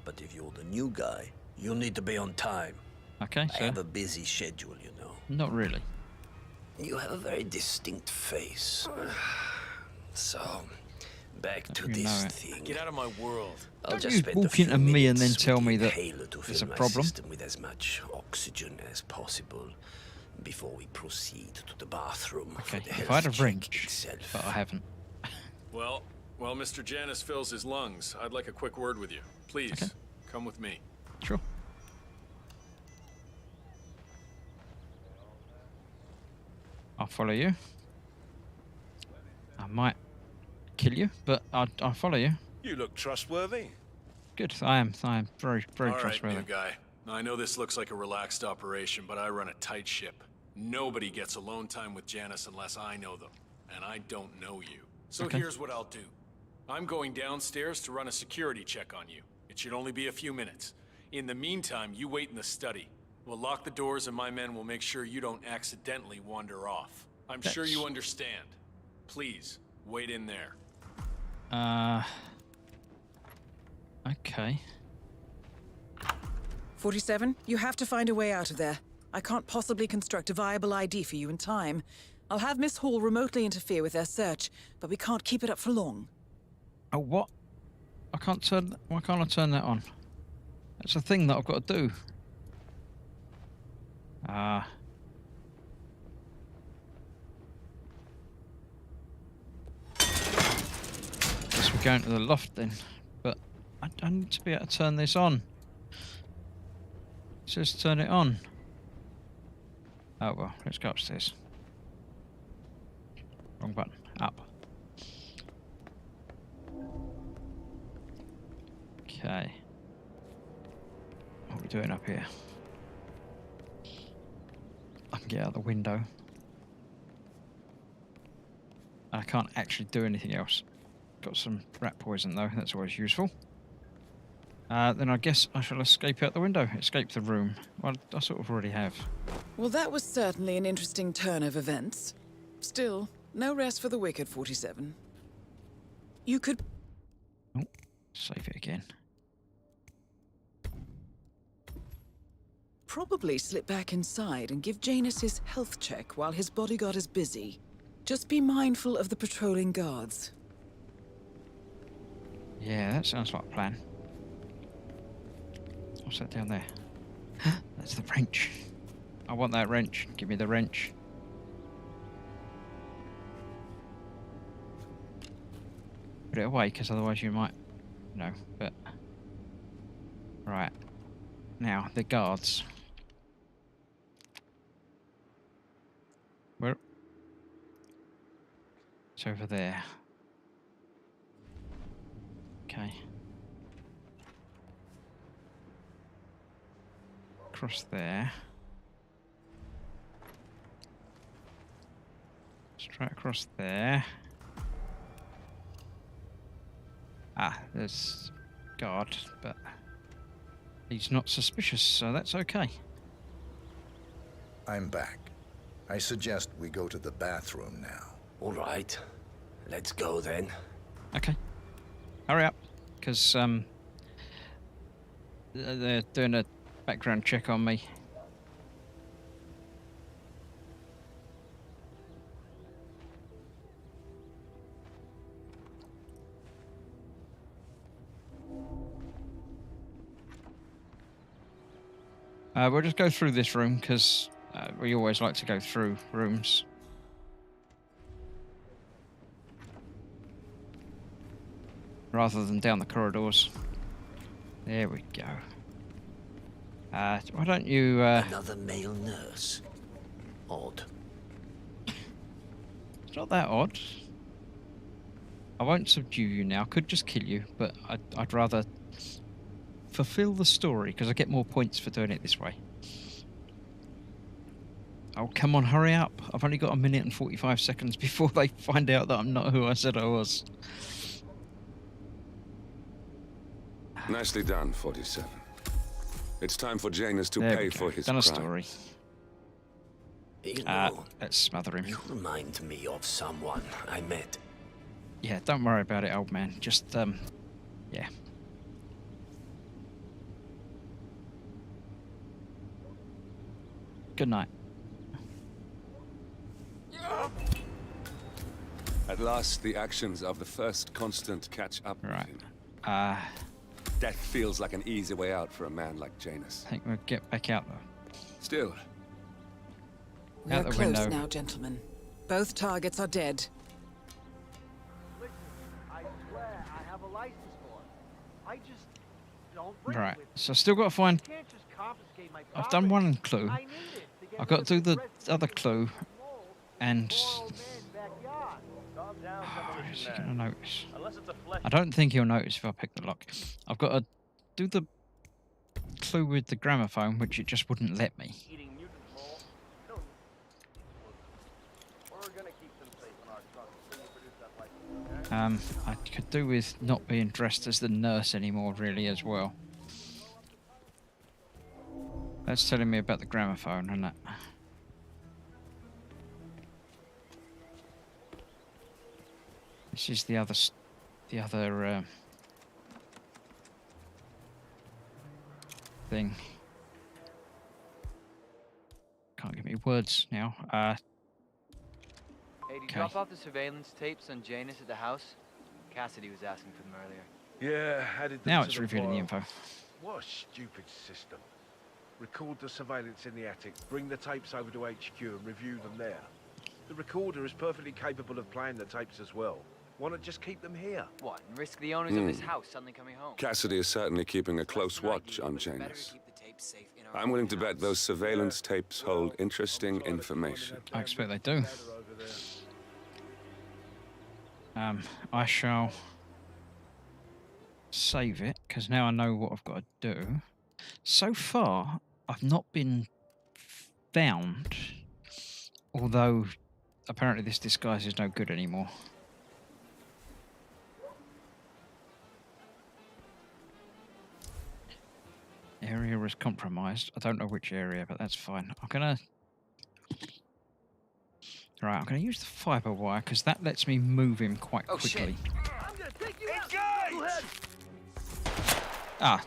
But if you're the new guy, you'll need to be on time. Okay, I have a busy schedule, you know. Not really. You have a very distinct face. So, back to this thing. Get out of my world. I'll just you spend walk a few into me and then minutes tell with me the that inhaler to there's fill a my problem? system with as much oxygen as possible before we proceed to the bathroom. Okay, for the if I had a health check wrench, itself. but I haven't. Well, while Mr. Janus fills his lungs, I'd like a quick word with you. Please, come with me. Sure. I'll follow you. I might kill you, but I'll follow you. You look trustworthy. Good. I am very, very All right, trustworthy. new guy. I know this looks like a relaxed operation, but I run a tight ship. Nobody gets alone time with Janus unless I know them, and I don't know you. So here's what I'll do. I'm going downstairs to run a security check on you. It should only be a few minutes. In the meantime, you wait in the study. We'll lock the doors and my men will make sure you don't accidentally wander off. I'm sure you understand. Please, wait in there. Okay. 47, you have to find a way out of there. I can't possibly construct a viable ID for you in time. I'll have Miss Hall remotely interfere with their search, but we can't keep it up for long. Oh, what? Why can't I turn that on? That's a thing that I've got to do. Guess we're going to the loft then. But I need to be able to turn this on. Just turn it on. Oh well, let's go upstairs. Wrong button. Up. Okay. What are we doing up here? I can get out the window. I can't actually do anything else. Got some rat poison though, that's always useful. Then I guess I shall escape out the window. Escape the room. Well, I sort of already have. Well, that was certainly an interesting turn of events. Still, no rest for the wicked, 47. You could... Oh, save it again. probably slip back inside and give Janus his health check while his bodyguard is busy. Just be mindful of the patrolling guards. Yeah, that sounds like a plan. What's that down there? That's the wrench. I want that wrench. Give me the wrench. Put it away, because otherwise you might... No, but... Right. Now, the guards. Where? It's over there. Okay. Across there. Straight across there. There's guard, but he's not suspicious, so that's okay. I'm back. I suggest we go to the bathroom now. All right. Let's go then. Okay. Hurry up, because they're doing a background check on me. We'll just go through this room, because we always like to go through rooms. Rather than down the corridors. There we go. Why don't you... Another male nurse. Odd. It's not that odd. I won't subdue you now. I could just kill you, but I'd rather fulfill the story, because I get more points for doing it this way. Oh, come on, hurry up. I've only got 1 minute and 45 seconds before they find out that I'm not who I said I was. Nicely done, 47. It's time for Janus to pay for his Done a crime. story. You know, let's smother him. you remind me of someone I met. Yeah, don't worry about it, old man. Just, yeah. Good night. At last, the actions of the first constant catch up with him. Death feels like an easy way out for a man like Janus. I think we'll get back out, though. Still. We're Out the close window. now, gentlemen. Both targets are dead. Listen, I swear I have a license for it. I just don't bring Right, it with me. so I've still got to find... You can't just confiscate my I've done property. one clue. I need it to get I've got to do the rid of other clue, and... moral man's backyard. Calm down, Is he demolition going man. to notice? Unless it's a flesh. I don't think he'll notice if I pick the lock. I've got to do the clue with the gramophone, which it just wouldn't let me. Eating mutant mold. No. We're gonna keep them safe in our trunk until you produce that license, okay? I could do with not being dressed as the nurse anymore, really, as well. That's telling me about the gramophone, isn't it? This is the other, thing. Can't give me words now. Hey, did you Okay. drop off the surveillance tapes on Janus at the house? Cassidy was asking for them earlier. Yeah, added them Now to it's the revealing the file. info. What a stupid system. Record the surveillance in the attic, bring the tapes over to HQ and review them there. The recorder is perfectly capable of playing the tapes as well. Why not just keep them here? What, and risk the owners of this house suddenly coming home? Cassidy is certainly keeping a close watch on Janus. I'm willing to bet those surveillance tapes hold interesting information. I expect they do. I shall save it, because now I know what I've got to do. So far, I've not been found, although apparently this disguise is no good anymore. Area is compromised. I don't know which area, but that's fine. I'm gonna use the fiber wire, because that lets me move him quite quickly. I'm gonna take you out. Go ahead. Ah,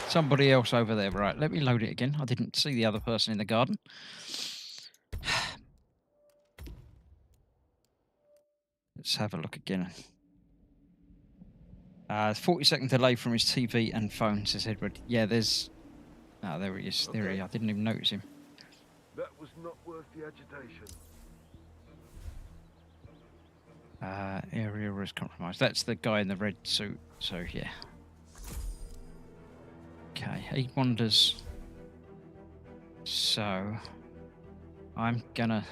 somebody else over there. Right, let me load it again. I didn't see the other person in the garden. Let's have a look again. 40-second delay from his TV and phone, says Edward. Yeah, there's... Ah, there he is. There he is. I didn't even notice him. That was not worth the agitation. Area is compromised. That's the guy in the red suit, so yeah. Okay, he wanders. So, I'm gonna...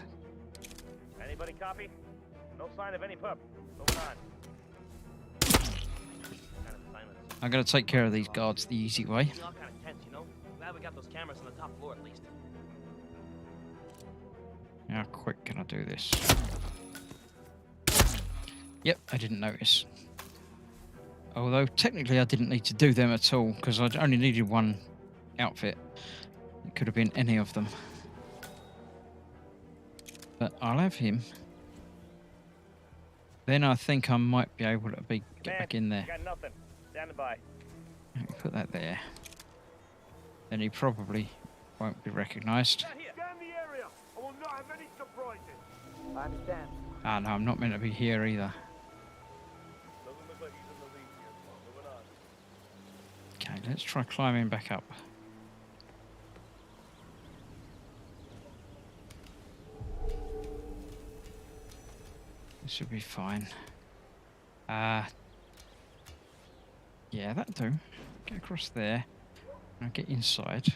Anybody copy? No sign of any pup. Moving on. I'm gonna take care of these guards the easy way. All kind of tense, you know? Glad we got those cameras on the top floor at least. How quick can I do this? Yep, I didn't notice. Although technically I didn't need to do them at all because I only needed one outfit. It could have been any of them. But I'll have him. Then I think I might be able to get back in there. Got nothing. Standing by. Let me put that there. Then he probably won't be recognised. Scan the area. I will not have any surprises. I understand. Ah, no, I'm not meant to be here either. Doesn't look like he's in the lead here. Moving on. Okay, let's try climbing back up. This should be fine. Yeah, that'll do. Get across there. I'll get inside.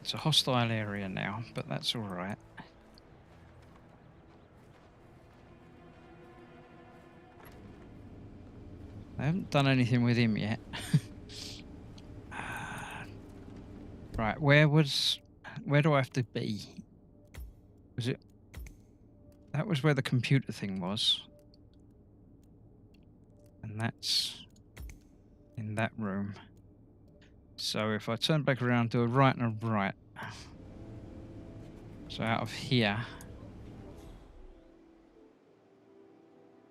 It's a hostile area now, but that's alright. I haven't done anything with him yet. Right, where do I have to be? Was it? That was where the computer thing was. And that's in that room. So if I turn back around, do a right and a right. So out of here.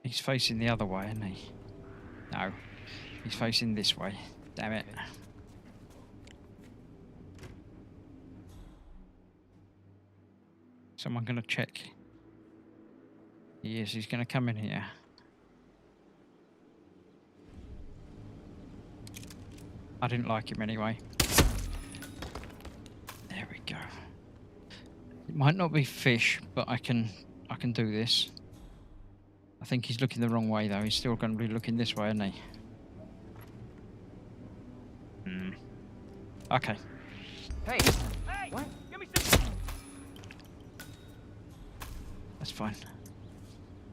He's facing the other way, isn't he? No. He's facing this way. Damn it. Someone gonna check. He is, he's gonna come in here. I didn't like him anyway. There we go. It might not be fish, but I can do this. I think he's looking the wrong way though. He's still gonna be looking this way, isn't he? Okay. Hey! Hey! What? Give me some. That's fine.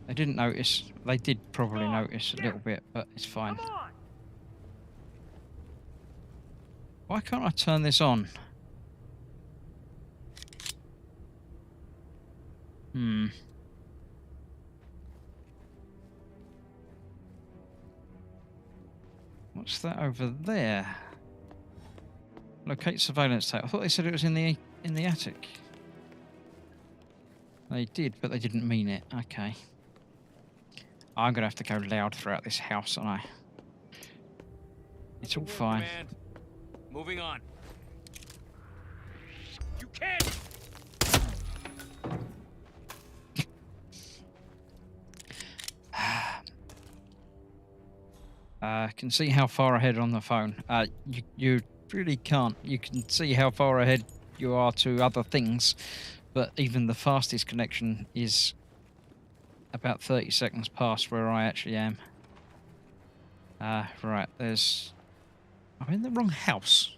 They didn't notice. They did probably notice a little bit, but it's fine. Come on. Why can't I turn this on? What's that over there? Locate surveillance tape. I thought they said it was in the attic. They did, but they didn't mean it. Okay. I'm gonna have to go loud throughout this house, aren't I? It's all fine. Man. Moving on. You can't. Can see how far ahead on the phone. You really can't. You can see how far ahead you are to other things, but even the fastest connection is about 30 seconds past where I actually am. Right, there's... I'm in the wrong house.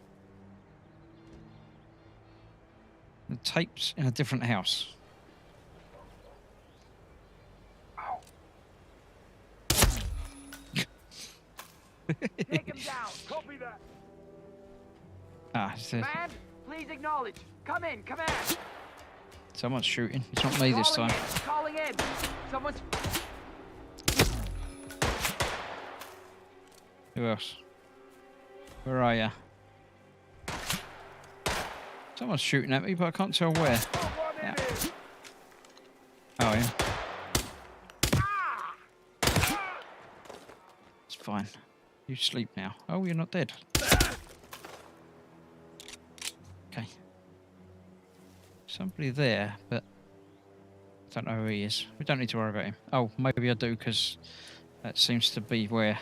The tape's in a different house. Take him down. Copy that. Is there... Man, please acknowledge. Come in, command. Someone's shooting. It's not me this time. Calling in. Someone's... Who else? Where are ya? Someone's shooting at me, but I can't tell where. Yeah. Oh, yeah. It's fine. You sleep now. Oh, you're not dead. Okay. Somebody there, but I don't know who he is. We don't need to worry about him. Oh, maybe I do, because that seems to be where...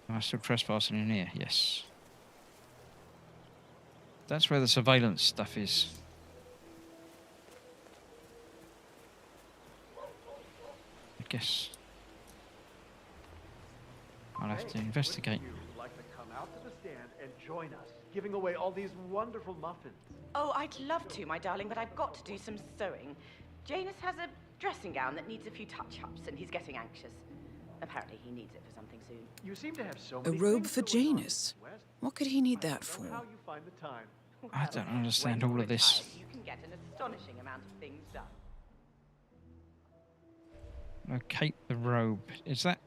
Am I still trespassing in here? Yes. That's where the surveillance stuff is. I guess I'll have to investigate. Would you like to come out to the stand and join us, giving away all these wonderful muffins? Oh, I'd love to, my darling, but I've got to do some sewing. Janus has a dressing gown that needs a few touch-ups, and he's getting anxious. Apparently he needs it for something soon. You seem to have so A many robe things for going on, Janus? Wes. What could he need that I for? don't know how you find the time. I don't understand all of this. You can get an astonishing amount of things done. Locate the robe. Is that...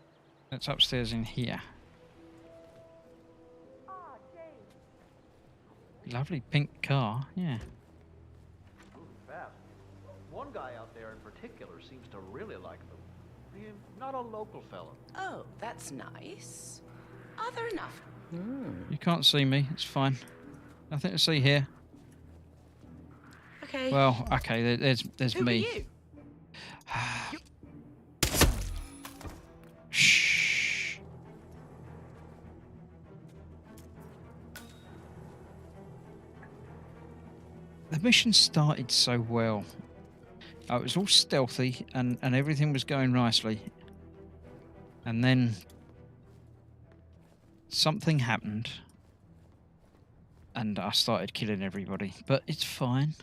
That's upstairs in here. Lovely pink car, yeah. Moving fast. One guy out there in particular seems to really like them. Not a local fellow. Oh, that's nice. Are there enough? You can't see me, it's fine. Nothing to see here. Okay. Well, okay, there's Who me. Are you? Shh. The mission started so well. It was all stealthy and everything was going nicely. And then something happened. And I started killing everybody. But it's fine.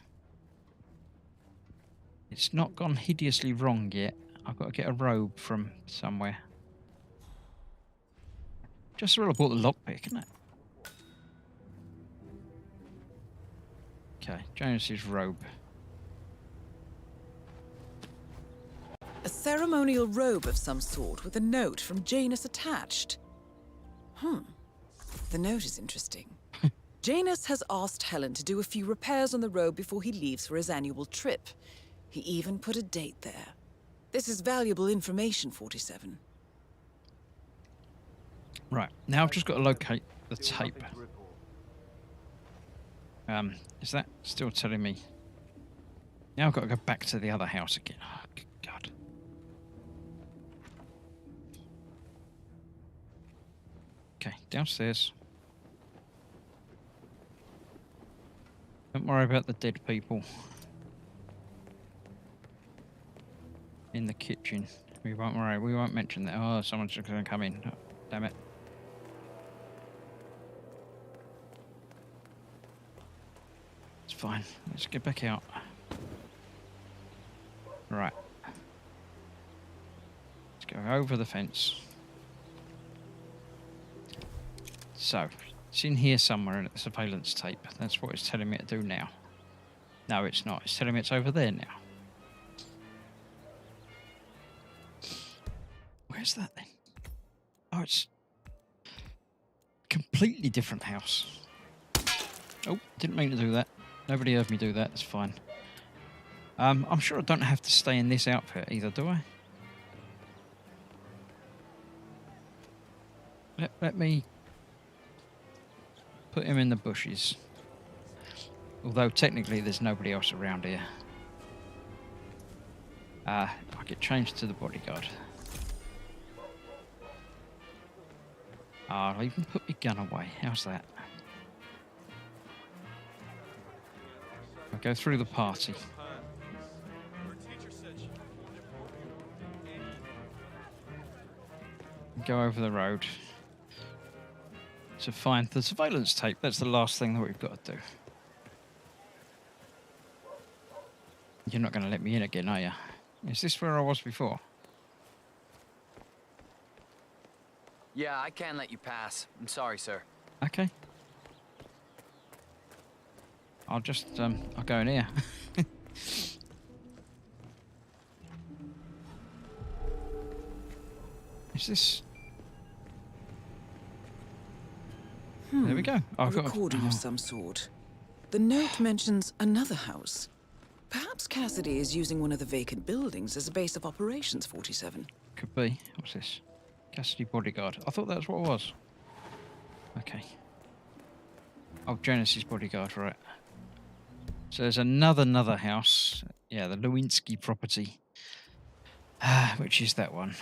It's not gone hideously wrong yet. I've got to get a robe from somewhere. Just as well I bought the lockpick, isn't it? Okay, Janus's robe. A ceremonial robe of some sort with a note from Janus attached. The note is interesting. Janus has asked Helen to do a few repairs on the robe before he leaves for his annual trip. He even put a date there. This is valuable information, 47. Right, now I've just got to locate the tape. Is that still telling me? Now I've got to go back to the other house again. Oh, good God. Okay, downstairs. Don't worry about the dead people in the kitchen. We won't worry. We won't mention that. Oh, someone's just going to come in. Oh, damn it. It's fine. Let's get back out. Right. Let's go over the fence. So, it's in here somewhere in the surveillance tape. That's what it's telling me to do now. No, it's not. It's telling me it's over there now. Where's that then? Oh, it's completely different house. Oh, didn't mean to do that. Nobody heard me do that. That's fine. I'm sure I don't have to stay in this outfit either, do I? Let me put him in the bushes. Although technically there's nobody else around here. I get changed to the bodyguard. I'll even put my gun away. How's that? I'll go through the party. Go over the road to find the surveillance tape. That's the last thing that we've got to do. You're not going to let me in again, are you? Is this where I was before? Yeah, I can let you pass. I'm sorry, sir. Okay. I'll just, I'll go in here. Is this... There we go. A recording of some sort. The note mentions another house. Perhaps Cassidy is using one of the vacant buildings as a base of operations, 47. Could be. What's this? Cassidy bodyguard. I thought that's what it was. Okay. Oh, Janus's bodyguard, right. So there's another house. Yeah, the Lewinsky property. Which is that one.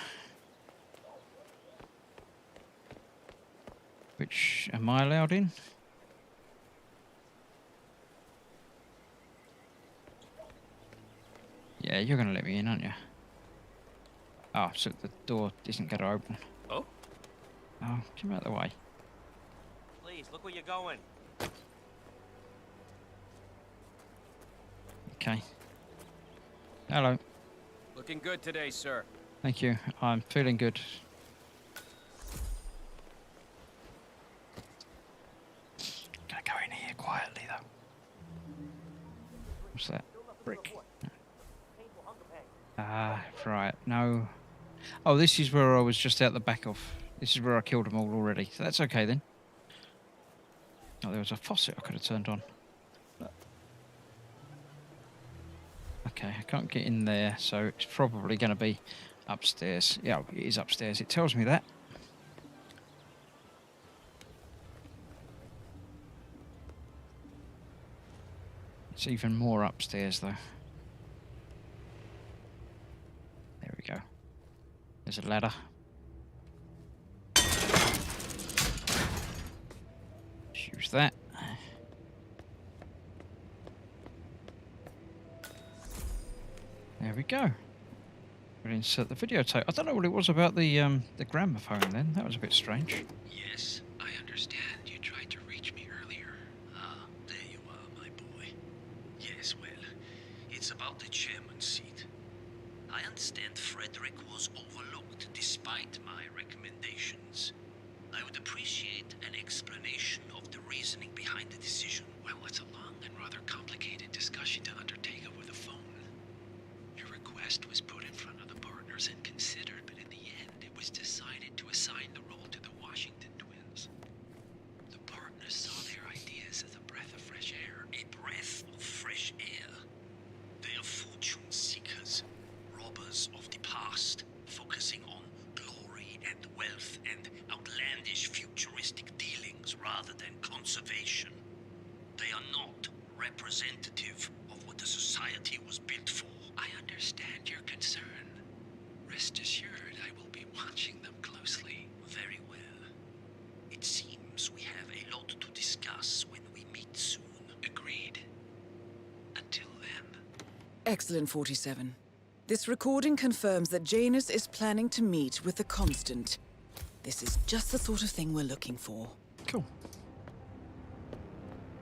Which, am I allowed in? Yeah, you're going to let me in, aren't you? Oh, so the door isn't going to open. Oh? Oh, come out of the way. Please, look where you're going. Okay. Hello. Looking good today, sir. Thank you. I'm feeling good. Gonna go in here quietly, though. What's that? Brick. Ah, right. No. Oh, this is where I was just out the back of. This is where I killed them all already. So that's okay then. Oh, there was a faucet I could have turned on. Okay, I can't get in there, so it's probably going to be upstairs. Yeah, it is upstairs. It tells me that. It's even more upstairs, though. There we go. There's a ladder. Use that. There we go. We'll insert the videotape. I don't know what it was about the gramophone then. That was a bit strange. Yes, I understand. You tried to reach me earlier. Ah, there you are, my boy. Yes, well, it's about the chairman's seat. I understand Frederick was overlooked despite my recommendations. I would appreciate an explanation of the reasoning behind the decision. Well, it's a long and rather complicated discussion to undertake over the phone. Your request was put in front of the partners and considered, but in the end, it was decided to assign the role to the Washington twins. The partners saw their ideas as a breath of fresh air. A breath of fresh air. They are fortune seekers, robbers of the past, focusing on glory and wealth and outlandish futuristic dealings rather than conservation. They are not representative of what the society was built for. I understand your concern. Rest assured, I will be watching them closely. Very well. It seems we have a lot to discuss when we meet soon. Agreed. Until then. Excellent, 47. This recording confirms that Janus is planning to meet with the Constant. This is just the sort of thing we're looking for. Cool.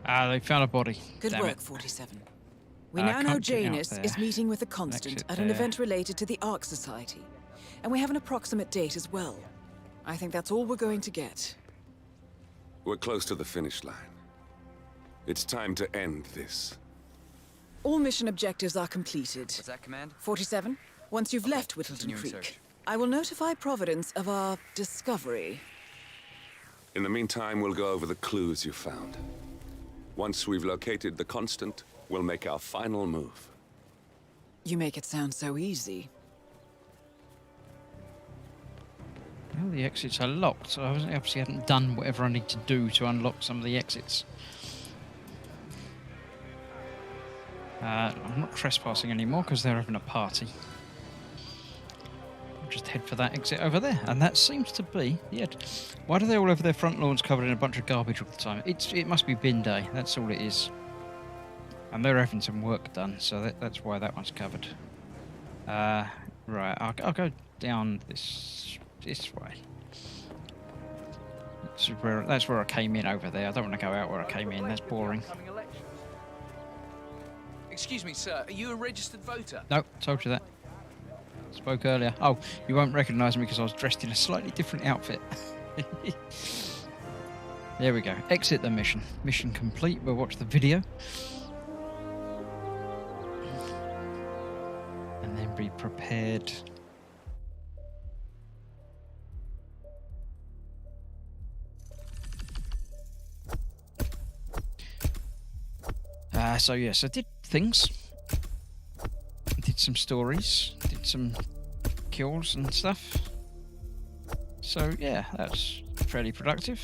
Ah, they found a body. Good Damn work, it. 47. We now know Janus is meeting with the Constant Exit at an there. event related to the Ark Society. And we have an approximate date as well. I think that's all we're going to get. We're close to the finish line. It's time to end this. All mission objectives are completed. What's that command? 47, once you've left Whittleton continuing Creek, search. I will notify Providence of our discovery. In the meantime, we'll go over the clues you found. Once we've located the Constant, we'll make our final move. You make it sound so easy. Well, the exits are locked, so I obviously haven't done whatever I need to do to unlock some of the exits. I'm not trespassing anymore because they're having a party. I'll just head for that exit over there, and that seems to be the end. Why do they all have their front lawns covered in a bunch of garbage all the time? It must be bin day, that's all it is. And they're having some work done, so that's why that one's covered. Right, I'll go down this way. That's where I came in over there. I don't want to go out where I came in, that's boring. Excuse me, sir. Are you a registered voter? No, told you that. Spoke earlier. Oh, you won't recognise me because I was dressed in a slightly different outfit. There we go. Exit the mission. Mission complete. We'll watch the video. And then be prepared. So yes, I did things. Did some stories. Did some kills and stuff. So yeah, that's fairly productive.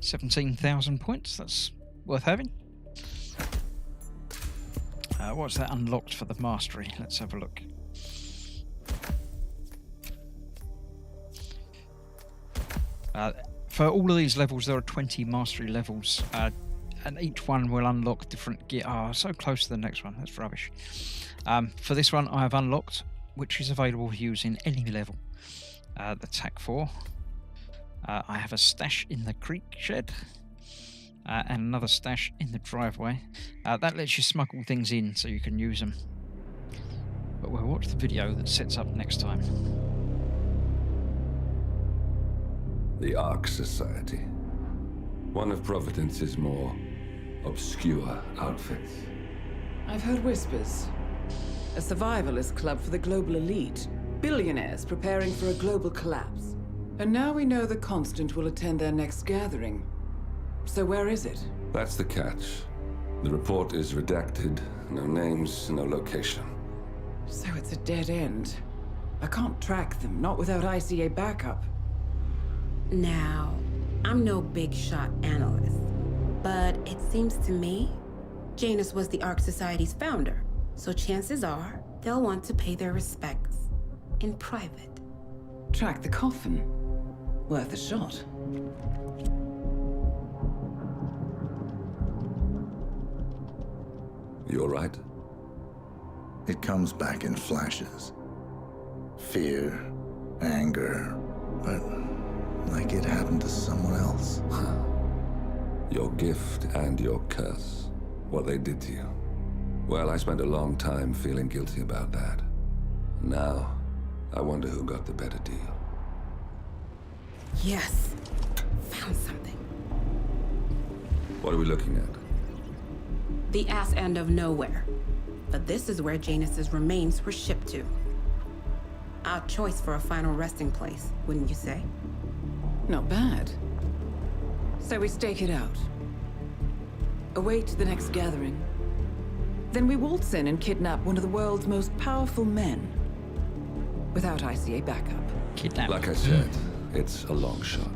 17,000 points. That's worth having. What's that unlocked for the mastery? Let's have a look. For all of these levels, there are 20 mastery levels. And each one will unlock different gear. Oh, so close to the next one. That's rubbish. For this one, I have unlocked, which is available for use in any level. The TAC 4. I have a stash in the creek shed. And another stash in the driveway. That lets you smuggle things in so you can use them. But we'll watch the video that sets up next time. The Ark Society. One of Providence's more obscure outfits. I've heard whispers. A survivalist club for the global elite. Billionaires preparing for a global collapse. And now we know the Constant will attend their next gathering. So where is it? That's the catch. The report is redacted. No names, no location. So it's a dead end. I can't track them, not without ICA backup. Now, I'm no big shot analyst, but it seems to me Janus was the Ark Society's founder, so chances are they'll want to pay their respects in private. Track the coffin. Worth a shot. You all right? It comes back in flashes. Fear, anger, but like it happened to someone else. Your gift and your curse. What they did to you. Well, I spent a long time feeling guilty about that. Now, I wonder who got the better deal. Yes. Found something. What are we looking at? The ass end of nowhere. But this is where Janus's remains were shipped to. Odd choice for a final resting place, wouldn't you say? Not bad. So we stake it out. Await the next gathering. Then we waltz in and kidnap one of the world's most powerful men. Without ICA backup. Kidnap. Like I said, it's a long shot.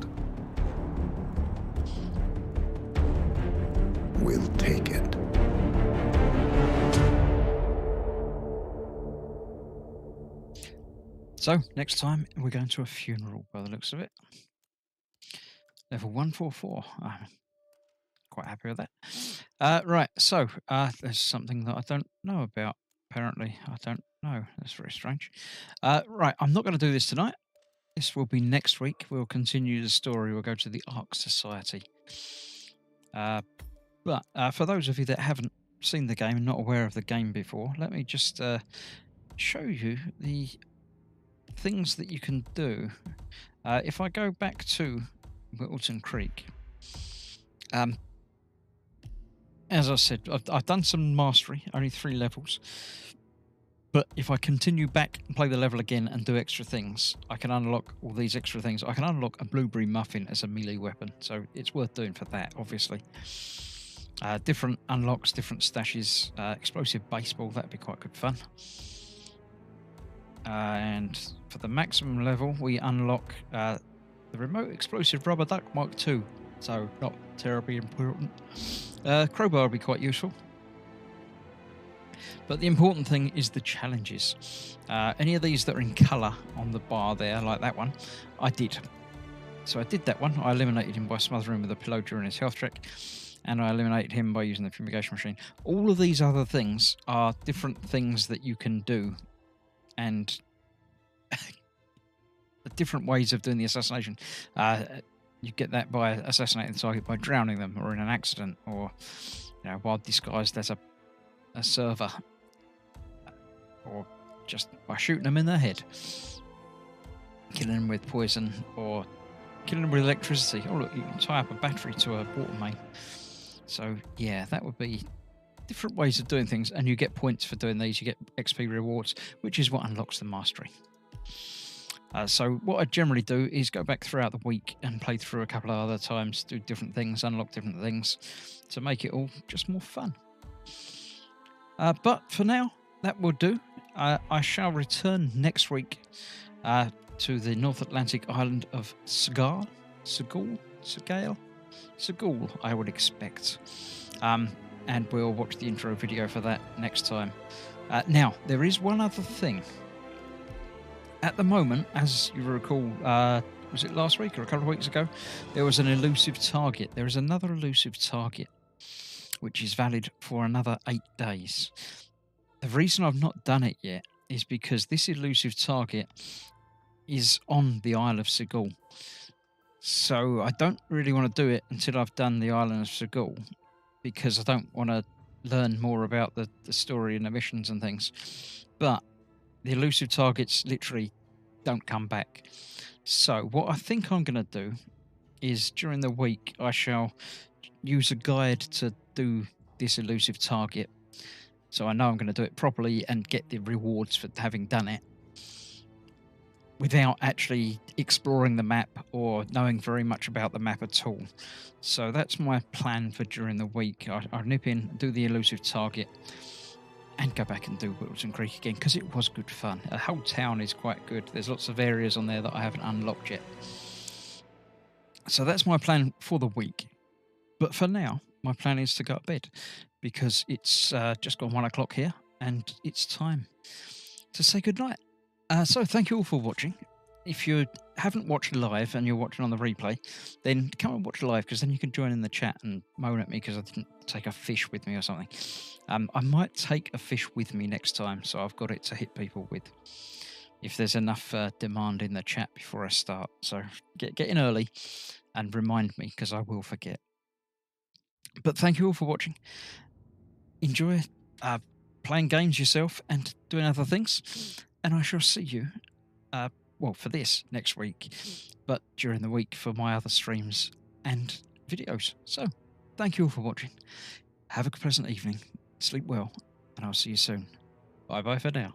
We'll take it. So, next time, we're going to a funeral, by the looks of it. Level 144. I'm quite happy with that. Right, so, there's something that I don't know about, apparently. I don't know. That's very strange. Right, I'm not going to do this tonight. This will be next week. We'll continue the story. We'll go to the Ark Society. But for those of you that haven't seen the game and not aware of the game before, let me just show you the things that you can do. If I go back to Whittleton Creek, as I said, I've done some mastery, only 3 levels. But if I continue back and play the level again and do extra things, I can unlock all these extra things. I can unlock a blueberry muffin as a melee weapon, so it's worth doing for that, obviously. Different unlocks, different stashes, explosive baseball, that'd be quite good fun. And for the maximum level, we unlock the remote explosive rubber duck Mark II, so not terribly important. Crowbar would be quite useful. But the important thing is the challenges. Any of these that are in colour on the bar there, like that one, I did. So I did that one. I eliminated him by smothering him with a pillow during his health check, and I eliminated him by using the fumigation machine. All of these other things are different things that you can do, and different ways of doing the assassination. You get that by assassinating the target by drowning them, or in an accident, or while disguised as a server, or just by shooting them in the head, killing them with poison, or killing them with electricity. Oh look, you can tie up a battery to a water main. So yeah, that would be different ways of doing things, and you get points for doing these. You get XP rewards, which is what unlocks the mastery. So what I generally do is go back throughout the week and play through a couple of other times, do different things, unlock different things, to make it all just more fun. But for now, that will do. I shall return next week to the North Atlantic island of Segul, I would expect. And we'll watch the intro video for that next time. Now, there is one other thing. At the moment, as you recall, was it last week or a couple of weeks ago, there was an elusive target. There is another elusive target, which is valid for another 8 days. The reason I've not done it yet is because this elusive target is on the Isle of Segul. So I don't really want to do it until I've done the island of Segul, because I don't want to learn more about the story and the missions and things. But the elusive targets literally don't come back. So what I think I'm going to do is during the week I shall use a guide to do this elusive target, so I know I'm going to do it properly and get the rewards for having done it. without actually exploring the map or knowing very much about the map at all. So that's my plan for during the week. I nip in, do the elusive target, and go back and do Whittleton Creek again, because it was good fun. The whole town is quite good. There's lots of areas on there that I haven't unlocked yet. So that's my plan for the week. But for now, my plan is to go to bed, because it's just gone 1 o'clock here, and it's time to say goodnight. So thank you all for watching. If you haven't watched live and you're watching on the replay, then come and watch live, because then you can join in the chat and moan at me because I didn't take a fish with me or something. I might take a fish with me next time, so I've got it to hit people with, if there's enough demand in the chat before I start. So get in early and remind me, because I will forget. But thank you all for watching. Enjoy playing games yourself and doing other things. And I shall see you, well, for this next week, but during the week for my other streams and videos. So thank you all for watching. Have a pleasant evening. Sleep well, and I'll see you soon. Bye-bye for now.